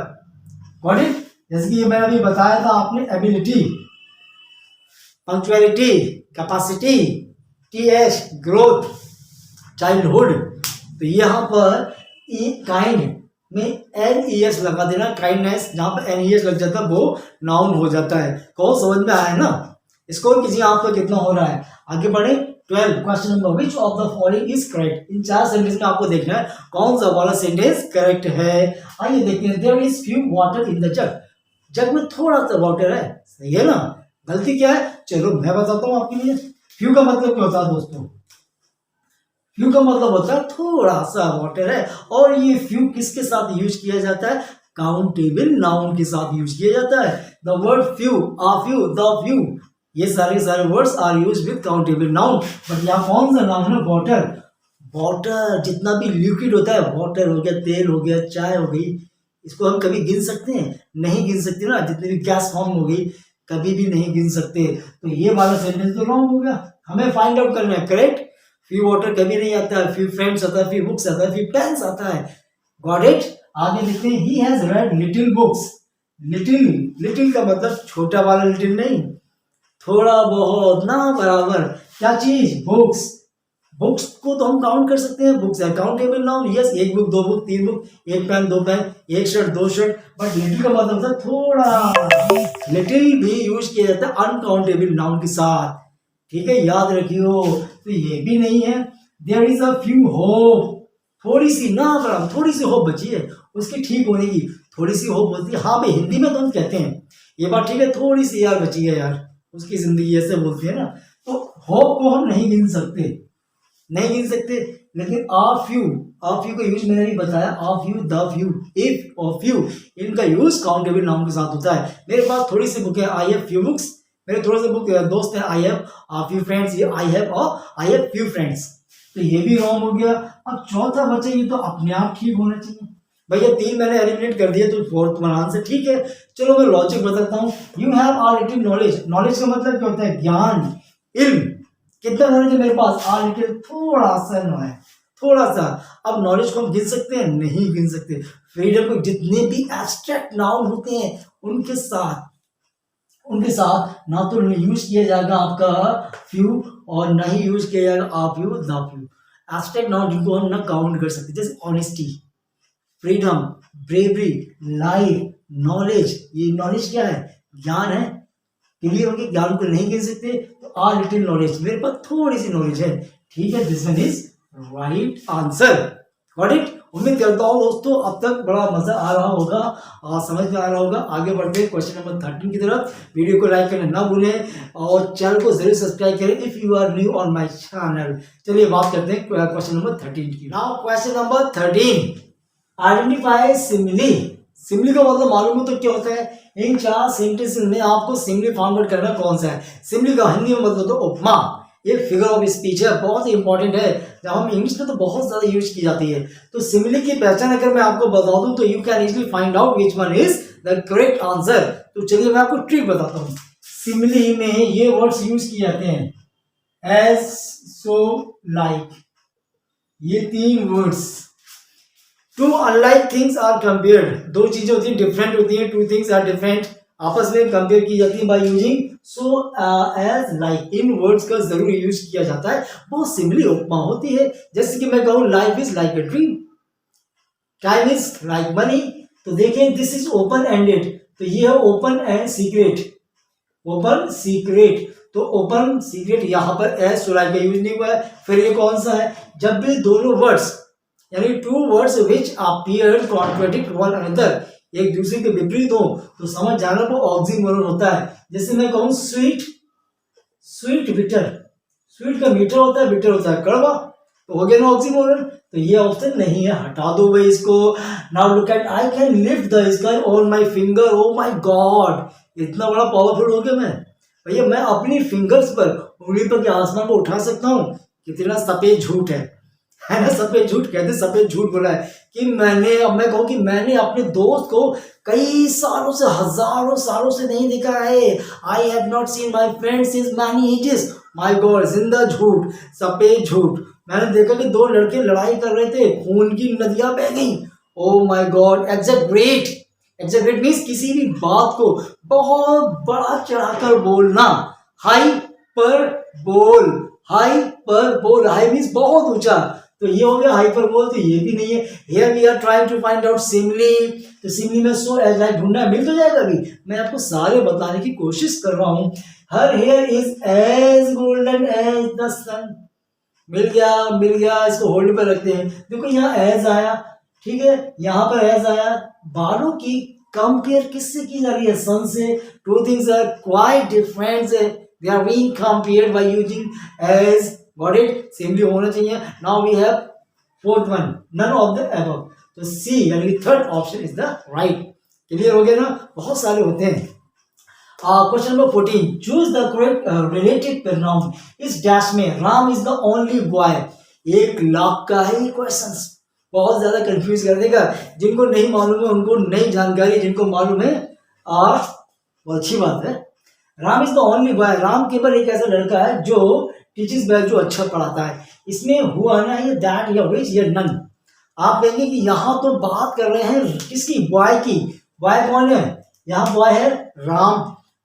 Got it? जैसे कि मैंने अभी बताया था आपने, ability, punctuality, capacity, TH growth, childhood. तो यहाँ पर काइंड में NES लगा देना, काइंडनेस जहां पर NES लग जाता है वो नाउन हो जाता है। कौन समझ में आया ना? स्कोर कीजिए आपका कितना हो रहा है। आगे बढ़े 12, question number which of the following is correct. In 4 sentence में आपको देखना है कौन सा वाला सेंटेंस करेक्ट है। आइए देखते हैं। There is few water in the jug. Jug में थोड़ा सा वाटर है, सही है ना? गलती क्या है, चलो मैं बताता हूँ आपके लिए। फ्यू का मतलब क्या होता है दोस्तों? फ्यू का मतलब होता है थोड़ा सा वाटर है, और ये फ्यू किसके साथ यूज किया जाता है, काउंटेबल नाउन के साथ यूज किया जाता है। The word few, a few, the few, ये सारे words are use with countable noun. But यहाँ कौन सा नाउन है, वाटर। वाटर जितना भी लिक्विड होता है, वाटर हो गया, तेल हो गया, चाय हो गई, इसको हम कभी गिन सकते हैं? नहीं गिन सकते ना। जितनी भी गैस फॉर्म हो गई कभी भी नहीं गिन सकते। तो ये वाला सेंटेंस तो रॉन्ग हो गया। हमें फाइंड आउट करना है करेक्ट। फ्यू वाटर कभी नहीं आता है, फ्यू फ्रेंड्स आता है, फ्यू बुक्स आता है, फ्यू पेन्स आता है। Got it? आगे लिखते हैं he has red little books. Little, little का मतलब छोटा वाला लिटिल नहीं, थोड़ा बहुत ना बराबर। क्या चीज? बुक्स। बुक्स को तो हम काउंट कर सकते हैं, बुक्स है काउंटेबल नाउन, यस, एक बुक, दो बुक, तीन बुक, एक पेन, दो पेन, एक शर्ट, दो शर्ट, बट लिटिल का मतलब होता है थोड़ा, लिटिल भी यूज किया जाता है अनकाउंटेबल नाउन के साथ, ठीक है, याद रखियो। तो ये भी नहीं है। There is a few hope, थोड़ी सी ना बराबर, थोड़ी सी होप बची है उसकी ठीक होने की, थोड़ी सी होप होती है, हाँ भाई हिंदी में तो हम कहते हैं ये बात ठीक है, थोड़ी सी यार बची है यार, उसकी जिंदगी ऐसे बोलती है ना, तो होप को हम नहीं गिन सकते, नहीं गिन सकते, लेकिन आ फ्यू का यूज मैंने नहीं बताया, आ फ्यू, द फ्यू, इफ और फ्यू, इनका यूज काउंटेबल नाउन के साथ होता है। मेरे पास थोड़ी सी बुक है, आई हैव फ्यू बुक्स, मेरे थोड़े से बुक दोस्त हैं, I have uh few friends, ये आई हैव और आई हैव फ्यू फ्रेंड्स, तो ये भी रॉन्ग हो गया। अब चौथा बचा, ये तो अपने आप ठीक होना चाहिए भैया, तीन मैंने एलिमिनेट कर दिया, तो फोर्थ वन आंसर ठीक है। चलो मैं लॉजिक बताता हूँ। You have are little knowledge, knowledge का मतलब क्या होता है, ज्ञान, इल्म, कितना नॉलेज है मेरे पास, आर लिटिल, थोड़ा सा है, थोड़ा सा। अब नॉलेज को हम गिन सकते हैं, नहीं गिन सकते। फ्रीडम को जितने भी एब्स्ट्रैक्ट नाउन होते हैं उनके साथ ना तो यूज किया जाएगा आपका फ्यू और ना ही यूज किया जाएगा आप few, the few. Abstract noun जिनको हम ना काउंट कर सकते, जैसे honesty, freedom, bravery, life, knowledge, ये नॉलेज क्या है, ज्ञान है, क्लियर हो गया, ज्ञान को नहीं गिन सकते, तो आर लिटिल नॉलेज, मेरे पास थोड़ी सी नॉलेज है, ठीक है, this one is right answer, got it. उम्मीद करता हूँ दोस्तों अब तक बड़ा मजा आ रहा होगा और समझ में आ रहा होगा। आगे बढ़ते हैं क्वेश्चन नंबर 13 की तरफ। वीडियो को लाइक करना ना भूलें और चैनल को जरूर सब्सक्राइब करें if you are new on my channel. चलिए बात करते हैं क्वेश्चन नंबर 13 की। Now question number 13, identify simile. Simile का मतलब मालूम हो तो क्या होता है, इन 4 सेंटेंस में आपको सिमिली फाउंड आउट करना कौन सा है। सिमिली का हिंदी में मतलब तो उपमा, ये फिगर ऑफ स्पीच है, बहुत ही इंपॉर्टेंट है, जब हम इंग्लिश में तो बहुत ज्यादा यूज की जाती है। तो सिमिली की पहचान अगर मैं आपको बता दूं तो you can easily find out which one is the correct answer. तो चलिए मैं आपको ट्रिक बताता हूँ। सिमिली में ये वर्ड्स यूज किए जाते हैं, एज, सो, लाइक, ये 3 words. Two unlike things are compared, 2 चीजें होती हैं डिफरेंट होती हैं, 2 थिंग्स आर डिफरेंट, आपस में कंपेयर की जाती है by using so, as, like, in words का जरूर यूज किया जाता है। बहुत सिमिली उपमा होती है, जैसे कि मैं कहूं life is like a dream, time is like money. तो देखें दिस इज ओपन एंडेड, तो ये है open and secret, open secret, तो ओपन सीक्रेट यहाँ पर एज सो लाइक का यूज नहीं हुआ है। फिर ये कौन सा है, जब भी दोनों वर्ड्स यानी 2 words which appear contradict one another, एक दूसरे के विपरीत हो तो समझ जाना वो ऑक्सीमोरन होता है। जैसे मैं कहूं स्वीट, स्वीट बिटर, स्वीट का मीठा होता है, बिटर होता है कड़वा, तो हो गया ना ऑक्सीमोरन। तो ये ऑप्शन नहीं है, हटा दो भाई इसको। Now look at, I can lift the sky on my finger, oh my God, इतना बड़ा पावरफुल हो गया मैं भैया, मैं अपनी फिंगर्स पर, उंगली पर के आसमान को उठा सकता हूँ। कितना सफेद झूठ है ना, सफेद झूठ कहते, सफेद झूठ बोला है कि मैंने, अब मैं कहूँ कि मैंने अपने दोस्त को कई सालों से, हजारों सालों से नहीं देखा है। I have not seen my friend since many ages, my god, जिंदा झूठ, सफेद झूठ। मैंने देखा कि 2 लड़के लड़ाई कर रहे थे, खून की नदियां बह गई, oh my God. Exaggerate, exaggerate means किसी भी बात को बहुत बड़ा चढ़ाकर बोलना, हाई पर बोल, हाई पर बोल, हाई मीन्स बहुत ऊंचा, तो ये हो गया हाइपरबोल, तो ये भी नहीं है। Here we are trying to find out simile, तो सिमिली में सो एज लाइक ढूंढना है, मिल तो जाएगा अभी, मैं आपको सारे बताने की कोशिश कर रहा हूं। Her hair is as golden as the sun, मिल गया, इसको होल्ड पर रखते हैं। देखो यहाँ एज आया, ठीक है, यहाँ पर एज आया, बालों की कंपेयर किससे की जा रही है, सन से। 2 things are quite different, they are being compared by using as, got it, simile होना चाहिए। Now we have 4th one, none of the above, तो सी यानी 3rd option is the right. Clear हो गया ना, बहुत सारे होते हैं। Question number 14, choose the correct related pronoun इस डैश में, Ram is the only boy. 1 lakh का है ये क्वेश्चन, बहुत ज्यादा कंफ्यूज कर देगा, जिनको नहीं मालूम है उनको नई जानकारी, जिनको मालूम है बहुत अच्छी बात है। Ram is the only boy, Ram केवल एक ऐसा लड़का है जो टीचर्स बैग, जो अच्छा पढ़ाता है। इसमें हुआ ना ये दैट या विच या नन, आप कहेंगे कि यहाँ तो बात कर रहे हैं किसकी, बॉय की। बॉय कौन है, यहाँ बॉय है राम,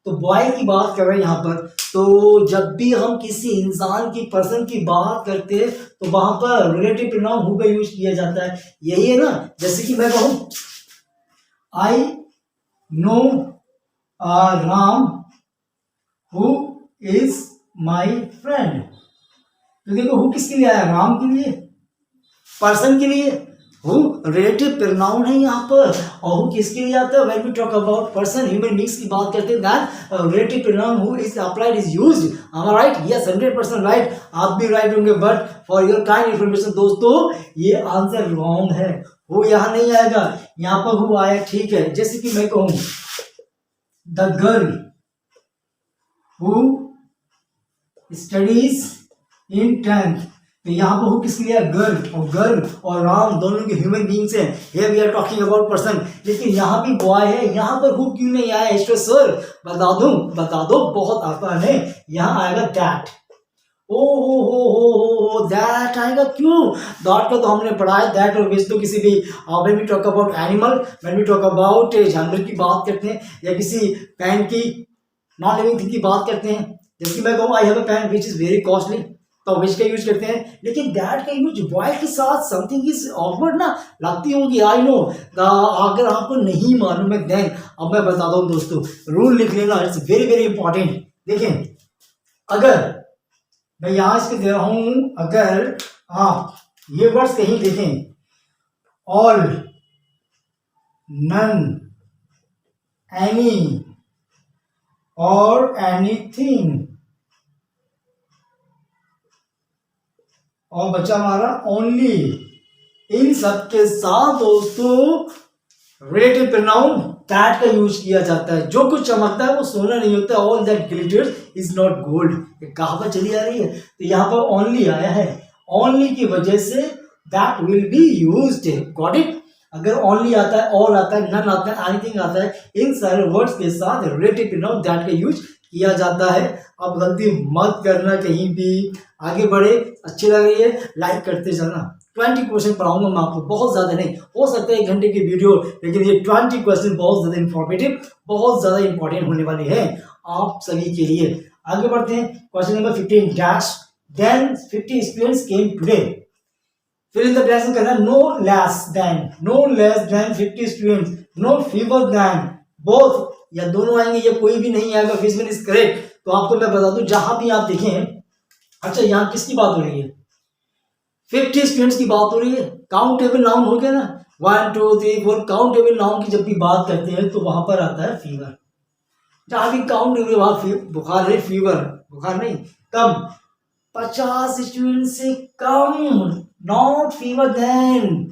तो बॉय की बात कर रहे हैं यहाँ पर, तो जब भी हम किसी इंसान की पर्सन की बात करते हैं तो वहां पर रिलेटिव प्रोनाउन हु का यूज किया जाता है। यही है ना, जैसे कि मैं कहूं I know Ram who is my friend. तो देखो हु किसके लिए आया, राम के लिए, पर्सन के लिए। हु रिलेटिव प्रोनाउन है यहाँ पर। और हु किसके लिए आता है, when we talk about person human beings की बात करते हैं, that relative pronoun who is applied is used. Am I right? Yes, 100% right. आप भी राइट होंगे, but for your kind information दोस्तों ये आंसर रॉन्ग है। हु यहाँ नहीं आएगा, यहाँ पर हु आया, ठीक है। जैसे कि मैं कहूं the girl who studies in 10th, तो यहाँ पर हु किसके लिए, गर्ल और राम दोनों के ह्यूमन बीइंग्स हैं। Here we are talking about person. लेकिन यहाँ भी बॉय है, यहाँ पर हु क्यों नहीं आया सर? बता दो, बहुत आसान है। यहाँ आएगा दैट। ओ हो दैट आएगा। क्यों? दैट का तो हमने पढ़ा है, दैट और विच तो किसी भी when we talk about animal, when we talk about जानवर की बात करते हैं या किसी पेन की नॉन लिविंग थिंग की बात करते हैं। जैसे मैं कहूँ I have a pen which is very costly, तो विच का यूज करते हैं। लेकिन दैट का यूज बॉय के साथ समथिंग इज ऑकवर्ड ना लगती होगी, आई नो। अगर आपको नहीं मालूम है देन अब मैं बताता हूँ दोस्तों, रूल लिख लेना, इट्स वेरी वेरी इंपॉर्टेंट। देखें, अगर मैं यहां इसके दे रहा हूं, अगर आप ये वर्ड्स कहीं देखें, ऑल, नन, एनी और एनीथिंग, और बचा हमारा ओनली, इन सब के साथ दोस्तों रिलेटिव प्रोनाउन दैट का यूज किया जाता है। जो कुछ चमकता है वो सोना नहीं होता, all that glitters is not gold, ये कहावत चली आ रही है। तो यहाँ पर ओनली आया है, ओनली की वजह say that will be used, got it. अगर ओनली आता है, ऑल आता है, नन आता है, एनीथिंग आता है, इन सारे वर्ड्स के साथ रिलेटिव प्रोनाउन दैट का यूज किया जाता है। अब गलती मत करना कहीं भी। आगे बढ़े, अच्छी लग रही है लाइक करते जाना। 20 क्वेश्चन पढ़ाऊंगा मैं आपको, बहुत ज्यादा नहीं, हो सकता है 1 घंटे की वीडियो, लेकिन ये 20 क्वेश्चन बहुत ज्यादा इंफॉर्मेटिव, बहुत ज्यादा इंपॉर्टेंट होने वाले हैं आप सभी के लिए। आगे बढ़ते हैं, question number 15 dash, then 50 students came today, फिर इन द ब्लैंक्स करना, no less than 50 students, no fewer than, both या दोनों आएंगे, ये कोई भी नहीं आएगा, फिर इज करेक्ट। तो आपको मैं बता दूं, जहां भी आप देखें, अच्छा यहाँ किसकी बात हो रही है, 50 स्टूडेंट्स की बात हो रही है, काउंटेबल नाउन हो गया ना, 1 2 3 4, काउंटेबल नाउन की जब भी बात करते हैं तो वहां पर आता है फीवर। जहां भी काउंटेबल वहां बुखार है, फीवर, बुखार नहीं, कम, 50 स्टूडेंट से कम, नॉट फीवर देन,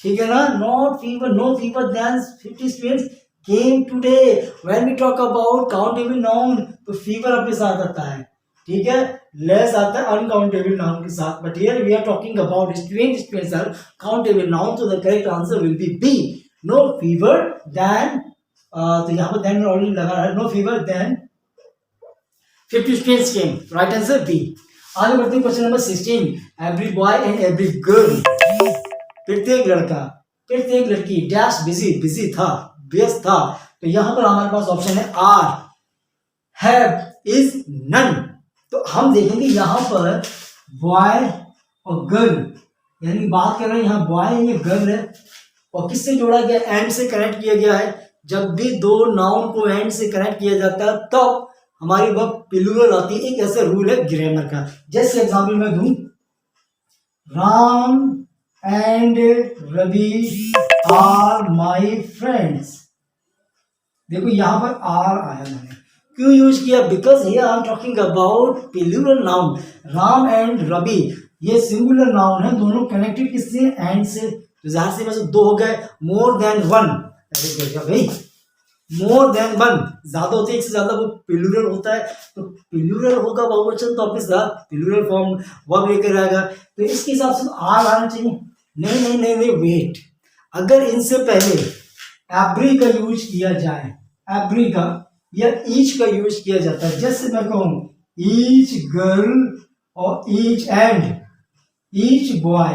ठीक है ना, not fewer, no fewer than 50 students came today. When we talk about countable noun तो फीवर अपने साथ आता है, ठीक है, लेस आता है अनकाउंटेबल नाउन के साथ, but here we are talking about students are countable noun, तो the correct answer will be B, no fewer than. तो यहाँ पर देन ऑलरेडी लगा है, no fewer than 50 students came, right answer B. आगे बढ़ते हैं, question number 16, every boy and every girl, प्रत्येक लड़का प्रत्येक लड़की डैश बिजी था, व्यस्त था। तो यहां पर हमारे पास ऑप्शन है आर, हैव, इज, नन। तो हम देखेंगे यहां पर बॉय और गर्ल, यानी बात कर रहे हैं यहाँ बॉय है, ये गर्ल है, और किससे जोड़ा गया, एंड से कनेक्ट किया गया है। जब भी दो नाउन को एंड से कनेक्ट किया जाता है तब तो हमारी वह प्लूरल आती है। एक ऐसा रूल है ग्रामर का, जैसे एग्जाम्पल मैं दूं, Ram and Ravi are my friends. देखो यहां पर आर आया, मैंने क्यों यूज किया, because here I am talking about plural noun. Ram and Ravi ये सिंगुलर नाउन है, दोनों कनेक्टेड किससे, एंड से, तो जाहिर सी वजह 2 हो गए। मोर देन 1, भाई मोर देन 1 ज्यादा होते हैं, एक से ज्यादा वो प्लूरल होता है, तो प्लूरल होगा बहुवचन तो अपने साथ प्लूरल फॉर्म वर्ब लेकर आएगा, तो इसके हिसाब से आर आना चाहिए। नहीं वेट, अगर इनसे पहले एवरी का यूज किया जाए, एवरी का या ईच का यूज किया जाता है, जैसे मैं कहूं ईच गर्ल और ईच एंड ईच बॉय,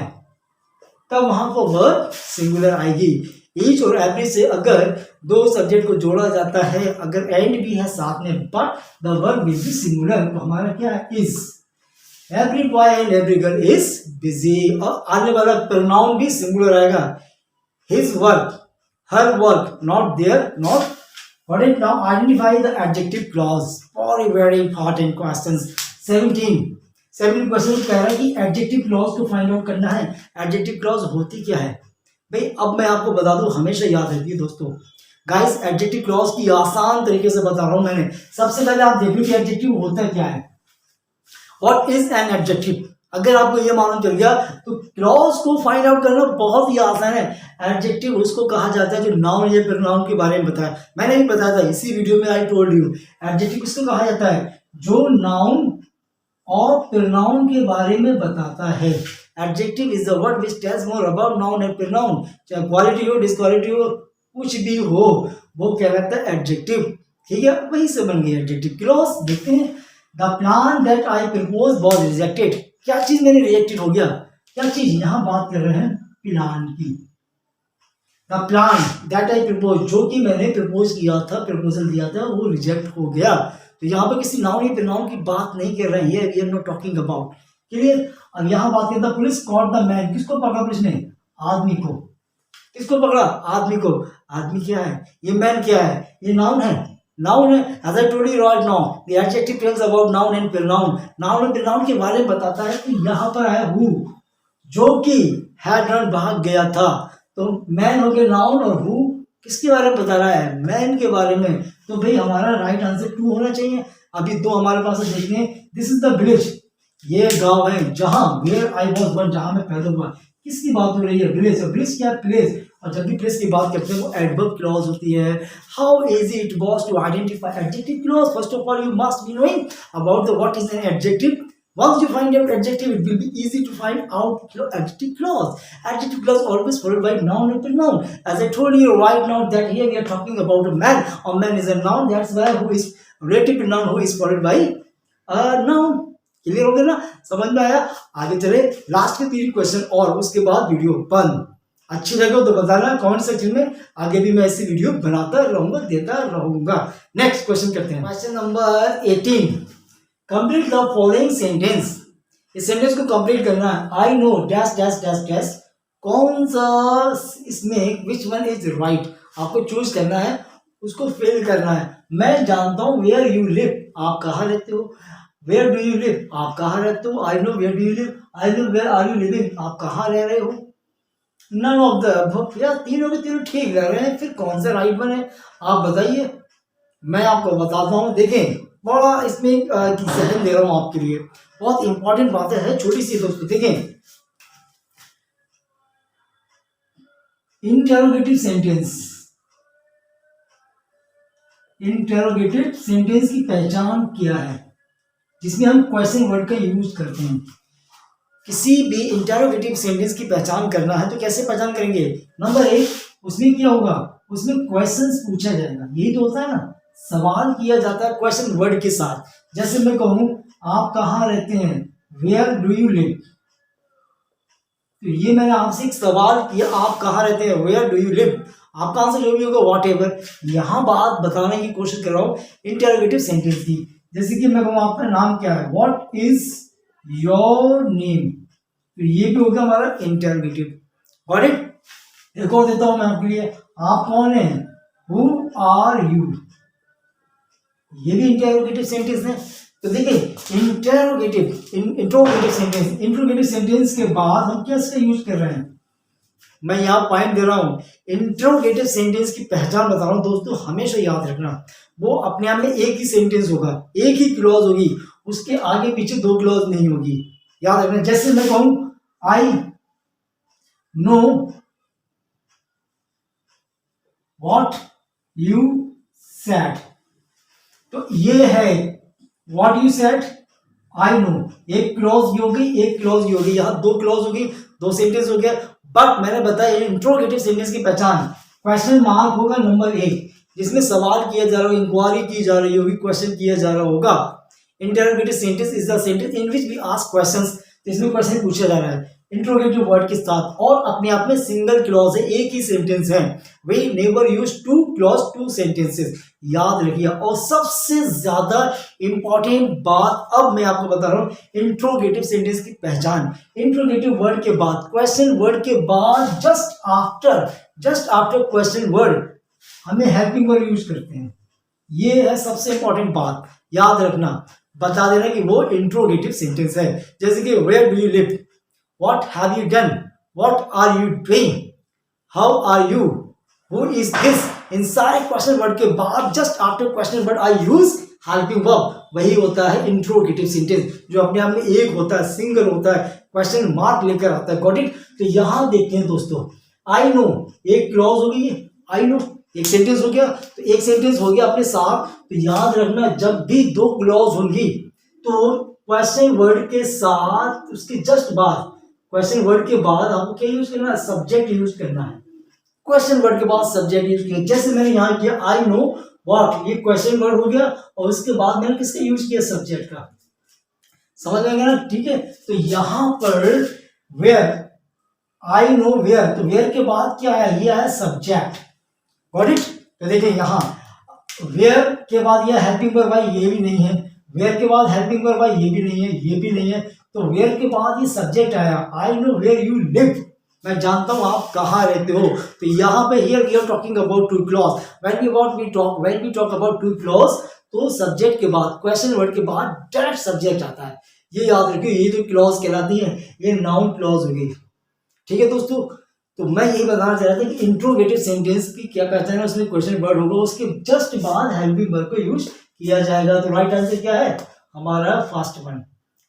तब वहां पर वर्ब सिंगुलर आएगी। ईच और एवरी से अगर दो सब्जेक्ट को जोड़ा जाता है, अगर एंड भी है साथ में, but the verb will be singular, तो हमारा क्या है, is. Every boy and every girl is busy, और आने वाला प्रोनाउन भी सिंगुलर आएगा। His work, her work, not their, not. What is now? Identify the adjective clause for a very important questions. 17 question कह रहा है कि एडजेक्टिव क्लॉज को फाइंड आउट करना है। एडजेक्टिव क्लॉज होती क्या है भाई, अब मैं आपको बता दूं, हमेशा याद रखिए दोस्तों। गाइस एडजेक्टिव क्लॉज की आसान तरीके से बता रहा हूं मैंने। सबसे पहले आप देखो कि एडजेक्टिव होता क्या है। What is an adjective? अगर आपको ये मालूम चल गया तो क्लॉज को फाइंड आउट करना बहुत ही आसान है। एडजेक्टिव उसको कहा जाता है जो नाउन या प्रोनाउन के बारे में बताया। मैंने भी बताया था इसी वीडियो में, आई टोल्ड यू। एडजेक्टिव किसको कहा जाता है? जो नाउन और प्रोनाउन के बारे में बताता है। Adjective is the word which tells more about noun and pronoun. चाहे क्वालिटी हो, डिसक्वालिटी हो, कुछ भी हो, वो क्या कहता है? एडजेक्टिव। ठीक है, वही से बन गई एडजेक्टिव क्लॉज। देखते हैं। The plan that I propose was rejected. क्या चीज मैंने रिजेक्टेड हो गया? क्या चीज? यहां बात कर रहे हैं प्लान की। The plan that I propose, जो कि मैंने प्रपोज किया था, प्रपोजल दिया था, वो रिजेक्ट हो गया। तो यहाँ पे किसी नाउन या प्रोनाउन की बात नहीं कर रहे हैं, we are not talking about. Clear? अब यहाँ बात करता, पुलिस कॉट द मैन। किसको पकड़ा पुलिस ने? आदमी को। किसको पकड़ा? आदमी को। आदमी क्या है? ये मैन क्या है? ये नाउन है। नाउन है। As I told you right now, the adjective tells about noun and pronoun. Noun और pronoun के बारे में बताता है कि यहाँ पर है who, जो कि had run, भाग गया था। तो मैन हो गया नाउन, और who किसके बारे में बता रहा है? मैन के बारे में। तो भाई हमारा राइट आंसर 2 होना चाहिए। अभी 2 हमारे पास है, देखते हैं। दिस इज द विलेज, ये गांव है जहां वेयर आई वॉज बॉर्न, जहां मैं पैदा हुआ। किसकी बात हो रही है? विलेज। विलेज क्या है? प्लेस। और जब भी प्लेस की बात करते हैं वो एडवर्ब क्लॉज होती है। How easy it was to identify adjective clause? First of all you must be knowing about the what is an adjective. Once you find out adjective, it will be easy to find out adjective clause. Adjective clause always followed by noun or pronoun. As I told you right now that here we are talking about a man. A man is a noun. That's why who is relative to noun, who is followed by a noun. Clear हो गया ना? समझ में आया? आगे चले, last के 3 question और उसके बाद वीडियो बंद। अच्छी लगे तो बताना कमेंट सेक्शन में। आगे भी मैं ऐसी वीडियो बनाता रहूंगा, देता रहूंगा। नेक्स्ट क्वेश्चन करते हैं। Question number 18। Complete the following sentence. इस सेंटेंस को कंप्लीट करना है। I know dash dash dash dash, कौन सा इसमें विच वन इज राइट, आपको चूज करना है, उसको फिल करना है। मैं जानता हूं वेयर यू लिव, आप कहाँ रहते हो। वेयर डू यू लिव, आप कहाँ रहते हो। I know where do you live, I know where are you living, आप कहाँ रह रहे हो। नन ऑफ द, यार तीनों के तीनों ठीक लग रहे हैं, फिर कौन सा राइट वन है आप बताइए, मैं आपको बताता हूँ। देखें, बड़ा इसमें सेकंड दे रहा हूँ आपके लिए, बहुत इंपॉर्टेंट बातें हैं, छोटी सी दोस्तों। देखें, इंटरोगेटिव सेंटेंस। इंटरोगेटिव सेंटेंस की पहचान क्या है? जिसमें हम क्वेश्चन वर्ड का यूज करते हैं। किसी भी इंटरोगेटिव सेंटेंस की पहचान करना है तो कैसे पहचान करेंगे? नंबर 1, उसमें क्या होगा? उसमें क्वेश्चंस पूछा जाएगा। यही तो होता है ना, सवाल किया जाता है क्वेश्चन वर्ड के साथ। जैसे मैं कहूं आप कहाँ रहते हैं, वेयर डू यू लिव, तो ये मैंने आपसे एक सवाल किया, आप कहाँ रहते हैं, वेयर डू यू लिव। आपका आंसर जो भी होगा वॉट एवर। यहाँ बात बताने की कोशिश कर रहा हूँ इंटरोगेटिव सेंटेंस की। जैसे कि मैं कहूँ आपका नाम क्या है, व्हाट इज योर नेम, तो ये भी होगा हमारा इंटरोगेटिव। Got it? एक और देता हूं मैं आपके लिए, आप कौन है, हु आर यू, ये भी इंटरोगेटिव सेंटेंस है। तो देखिए इंट्रोगेटिव सेंटेंस, इंट्रोगेटिव सेंटेंस के बाद हम क्या इसका यूज कर रहे हैं, मैं यहाँ पॉइंट दे रहा हूँ। इंट्रोगेटिव सेंटेंस की पहचान बता रहा हूँ दोस्तों, हमेशा याद रखना। वो अपने आप में एक ही सेंटेंस होगा, एक ही क्लॉज होगी, उसके आगे पीछे 2 क्लॉज नहीं होगी, याद रखना। जैसे मैं कहूं I know what you said, तो ये है what you said, I know, एक क्लॉज भी होगी, एक क्लॉज भी होगी, यहां 2 क्लॉज होगी, 2 सेंटेंस हो गया। बट मैंने बताया इंट्रोगेटिव सेंटेंस की पहचान, क्वेश्चन मार्क होगा नंबर 1, जिसमें सवाल किया जा रहा हो, इंक्वायरी की जा रही होगी, क्वेश्चन किया जा रहा होगा। Interrogative sentence is the sentence in which we ask questions, इसमें क्वेश्चन पूछा जा रहा है। इंट्रोगेटिव वर्ड के साथ और अपने आप में सिंगल क्लॉज है, एक ही सेंटेंस है। We never use two clause two sentences, याद रखिए। और सबसे ज्यादा इंपॉर्टेंट बात अब मैं आपको बता रहा हूं, इंट्रोगेटिव सेंटेंस की पहचान। इंट्रोगेटिव वर्ड के बाद, क्वेश्चन वर्ड के बाद, जस्ट आफ्टर क्वेश्चन वर्ड हमें हेल्पिंग वर्ड यूज करते हैं। ये है सबसे इंपॉर्टेंट बात, याद रखना, बता देना कि वो इंट्रोगेटिव सेंटेंस है। जैसे कि where do you live, what have you done, what are you doing, how are you, who is this. इन सारे क्वेश्चन वर्ड के बाद just after question word I use helping verb, वही होता है इंट्रोगेटिव सेंटेंस, जो अपने आप में एक होता है, सिंगल होता है, क्वेश्चन मार्क लेकर आता है। Got it. तो यहां देखते हैं दोस्तों, आई नो एक क्लॉज हो गई, आई नो एक सेंटेंस हो गया, तो एक सेंटेंस हो गया अपने साथ। तो याद रखना, जब भी दो क्लॉज होंगी तो क्वेश्चन वर्ड के साथ उसके जस्ट बाद, क्वेश्चन वर्ड के बाद आपको क्या यूज करना है, सब्जेक्ट यूज करना है। क्वेश्चन वर्ड के बाद सब्जेक्ट यूज किया, जैसे मैंने यहाँ किया आई नो व्हाट, ये क्वेश्चन वर्ड हो गया और उसके बाद मैंने किसका यूज किया, सब्जेक्ट का। समझ में गया ना, ठीक है। तो यहां पर वेयर, आई नो वेयर, तो वेयर के बाद क्या आया, ये आया सब्जेक्ट। Got it. तो देखिए यहाँ वेयर के बाद यह हेल्पिंग वर्ब भाई, ये भी नहीं है। वेयर के बाद हेल्पिंग वर्ब भाई, ये भी नहीं है, ये भी नहीं है। तो वेयर के बाद ये सब्जेक्ट आया, I know where you live, मैं जानता हूं आप कहाँ रहते हो। तो यहाँ पे here we are talking about two clause, when we talk about two clause, तो सब्जेक्ट के बाद, क्वेश्चन वर्ड के बाद डायरेक्ट सब्जेक्ट आता है। ये याद रखिए, ये जो क्लॉज कहलाती है ये नाउन क्लॉज हो गई। ठीक है दोस्तों, तो मैं यही बताना चाह रहा था कि इंट्रोगेटिव सेंटेंस की क्या पहचान है, उसमें क्वेश्चन वर्ड होगा, उसके जस्ट बाद हेल्पिंग वर्ब को यूज किया जाएगा। तो राइट आंसर क्या है हमारा, फर्स्ट वन।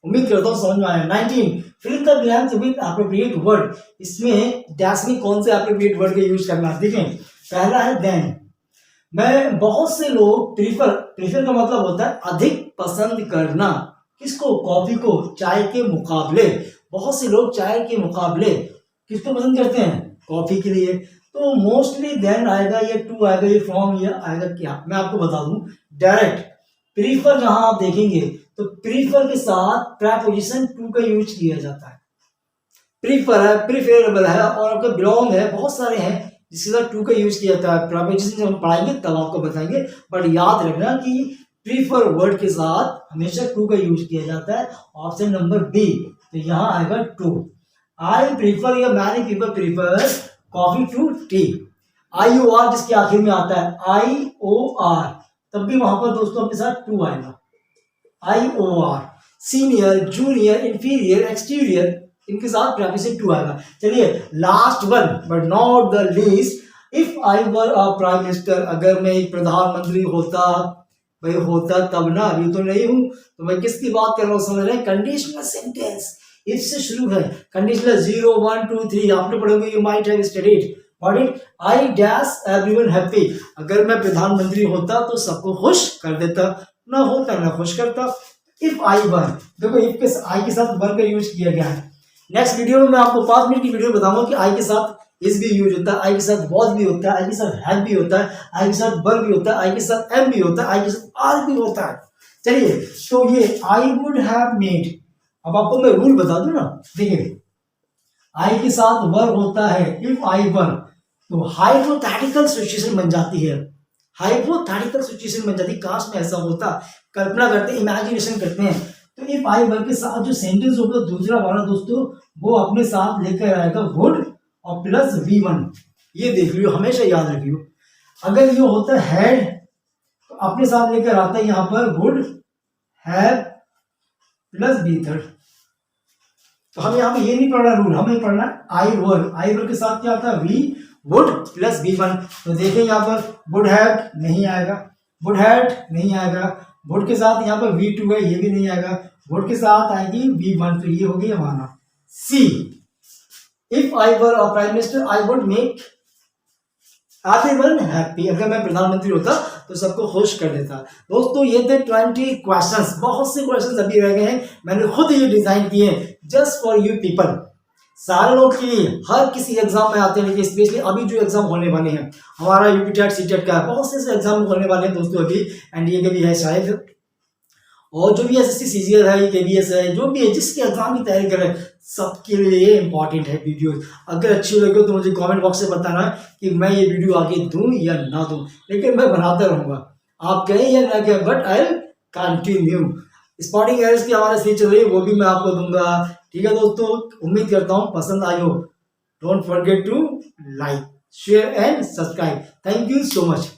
उम्मीद करता हूँ समझ में आया। 19 fill the blanks with appropriate word, इसमें डैश में कौन से एप्रोप्रिएट वर्ड का यूज करना है। देखें, पहला है देन। मैं बहुत से लोग प्रीफर का मतलब होता है अधिक पसंद करना, किसको, कॉफी को चाय के मुकाबले। बहुत से लोग चाय के मुकाबले किसको पसंद करते हैं, कॉफी के लिए। तो मोस्टली देन आएगा, ये टू आएगा, ये फ्रॉम, ये आएगा क्या, मैं आपको बता दूं डायरेक्ट। प्रीफर जहां आप देखेंगे तो प्रीफर के साथ प्रेपोजिशन टू का यूज किया जाता है। प्रीफर है, प्रीफरेबल है और आपका बिलोंग है, बहुत सारे हैं जिसके साथ टू का यूज किया जाता है। प्रेपोजिशन जब हम पढ़ाएंगे तब आपको बताएंगे, बट याद रखना कि प्रीफर वर्ड के साथ हमेशा टू का यूज किया जाता है। ऑप्शन नंबर बी, तो यहाँ आएगा टू। आई प्रीफर या many people prefer coffee to tea. I O R जिसके आखिर में आता है, आई ओ आर, तब भी वहां पर दोस्तों अपने साथ टू आएगा। I O R, senior, junior, inferior, exterior, इनके साथ प्रेपोजिशन टू आएगा। चलिए last one but not the least, if I were a prime minister, अगर मैं एक प्रधानमंत्री होता, भाई होता तब ना, अभी तो नहीं हूं, तो मैं किसकी बात कर रहा हूं, समझ रहे हैं, कंडीशनल सेंटेंस, इफ से शुरू है। कंडीशनल 0 1 2 3 आपने पढ़ोगे, you might have studied. I dash everyone happy, अगर मैं प्रधानमंत्री होता तो सबको खुश कर देता, ना होता ना खुश करता। इफ आई वन, देखो इफ के आई के साथ वन का यूज किया गया है। नेक्स्ट वीडियो में मैं आपको 5 मिनट की वीडियो बताऊंगा कि आई के साथ इस भी यूज होता है, आई के साथ वॉज भी होता है, आई के साथ हैव भी होता है, आई के साथ वर भी होता है, आई के साथ एम भी होता है, आई के साथ आर भी होता है। चलिए, तो ये आई वुड हैव मेड, अब आपको मैं रूल बता दूं ना, देखिए आई के साथ वर होता है, इफ आई वर, तो हाइपोथेटिकल सिचुएशन बन जाती है, हाइपोथेटिकल सिचुएशन बन जाती है। काश में ऐसा होता, कल्पना करते हैं, इमेजिनेशन करते हैं। तो इफ आई वर के साथ जो सेंटेंस होगा दूसरा वाला दोस्तों, वो अपने साथ लेकर आएगा वुड और प्लस V1। ये देख लियो, हमेशा याद रखियो। अगर ये होता है हैड, तो अपने साथ लेकर आता है यहां पर would have plus V third. तो हमें यहाँ पे ये नहीं पढ़ना रूल, हमें पढ़ना आई वर। आई वर के साथ क्या आता है, वी वुड प्लस V1। तो देखें यहाँ पर वुड हैव नहीं आएगा, वुड हैड नहीं आएगा, वुड के साथ यहाँ पर V2 है, ये भी नहीं आएगा, वुड के साथ आएगी V1। तो ये हो गई हमारा C. If I were a prime minister I would make everyone happy, अगर मैं प्रधानमंत्री होता तो सबको खुश कर देता। दोस्तों ये थे 20 क्वेश्चंस, बहुत से क्वेश्चंस अभी रह गए हैं, मैंने खुद ये डिजाइन किए जस्ट फॉर यू पीपल, सारे लोग के लिए। हर किसी एग्जाम में आते हैं, लेकिन स्पेशली अभी जो एग्जाम होने वाले हैं, हमारा यूपी टेट सीटेट का बहुत से एग्जाम होने वाले हैं दोस्तों अभी, एनडीए के भी है शायद, और जो भी एसएससी सीजीएल है, केबीएस है, जो भी है जिसके एग्जाम की तैयारी कर रहे हैं, सबके लिए ये इंपॉर्टेंट है वीडियो। अगर अच्छी लगे तो मुझे कमेंट बॉक्स में बताना कि मैं ये वीडियो आगे दूं या ना दूं, लेकिन मैं बनाता रहूँगा, आप कहें या ना कहें, but I continue. Spotting errors की हमारे सीरीज चल रही है, वो भी मैं आपको दूंगा। ठीक है दोस्तों, उम्मीद करता हूँ पसंद आई हो। Don't forget to like, share and subscribe. Thank you so much.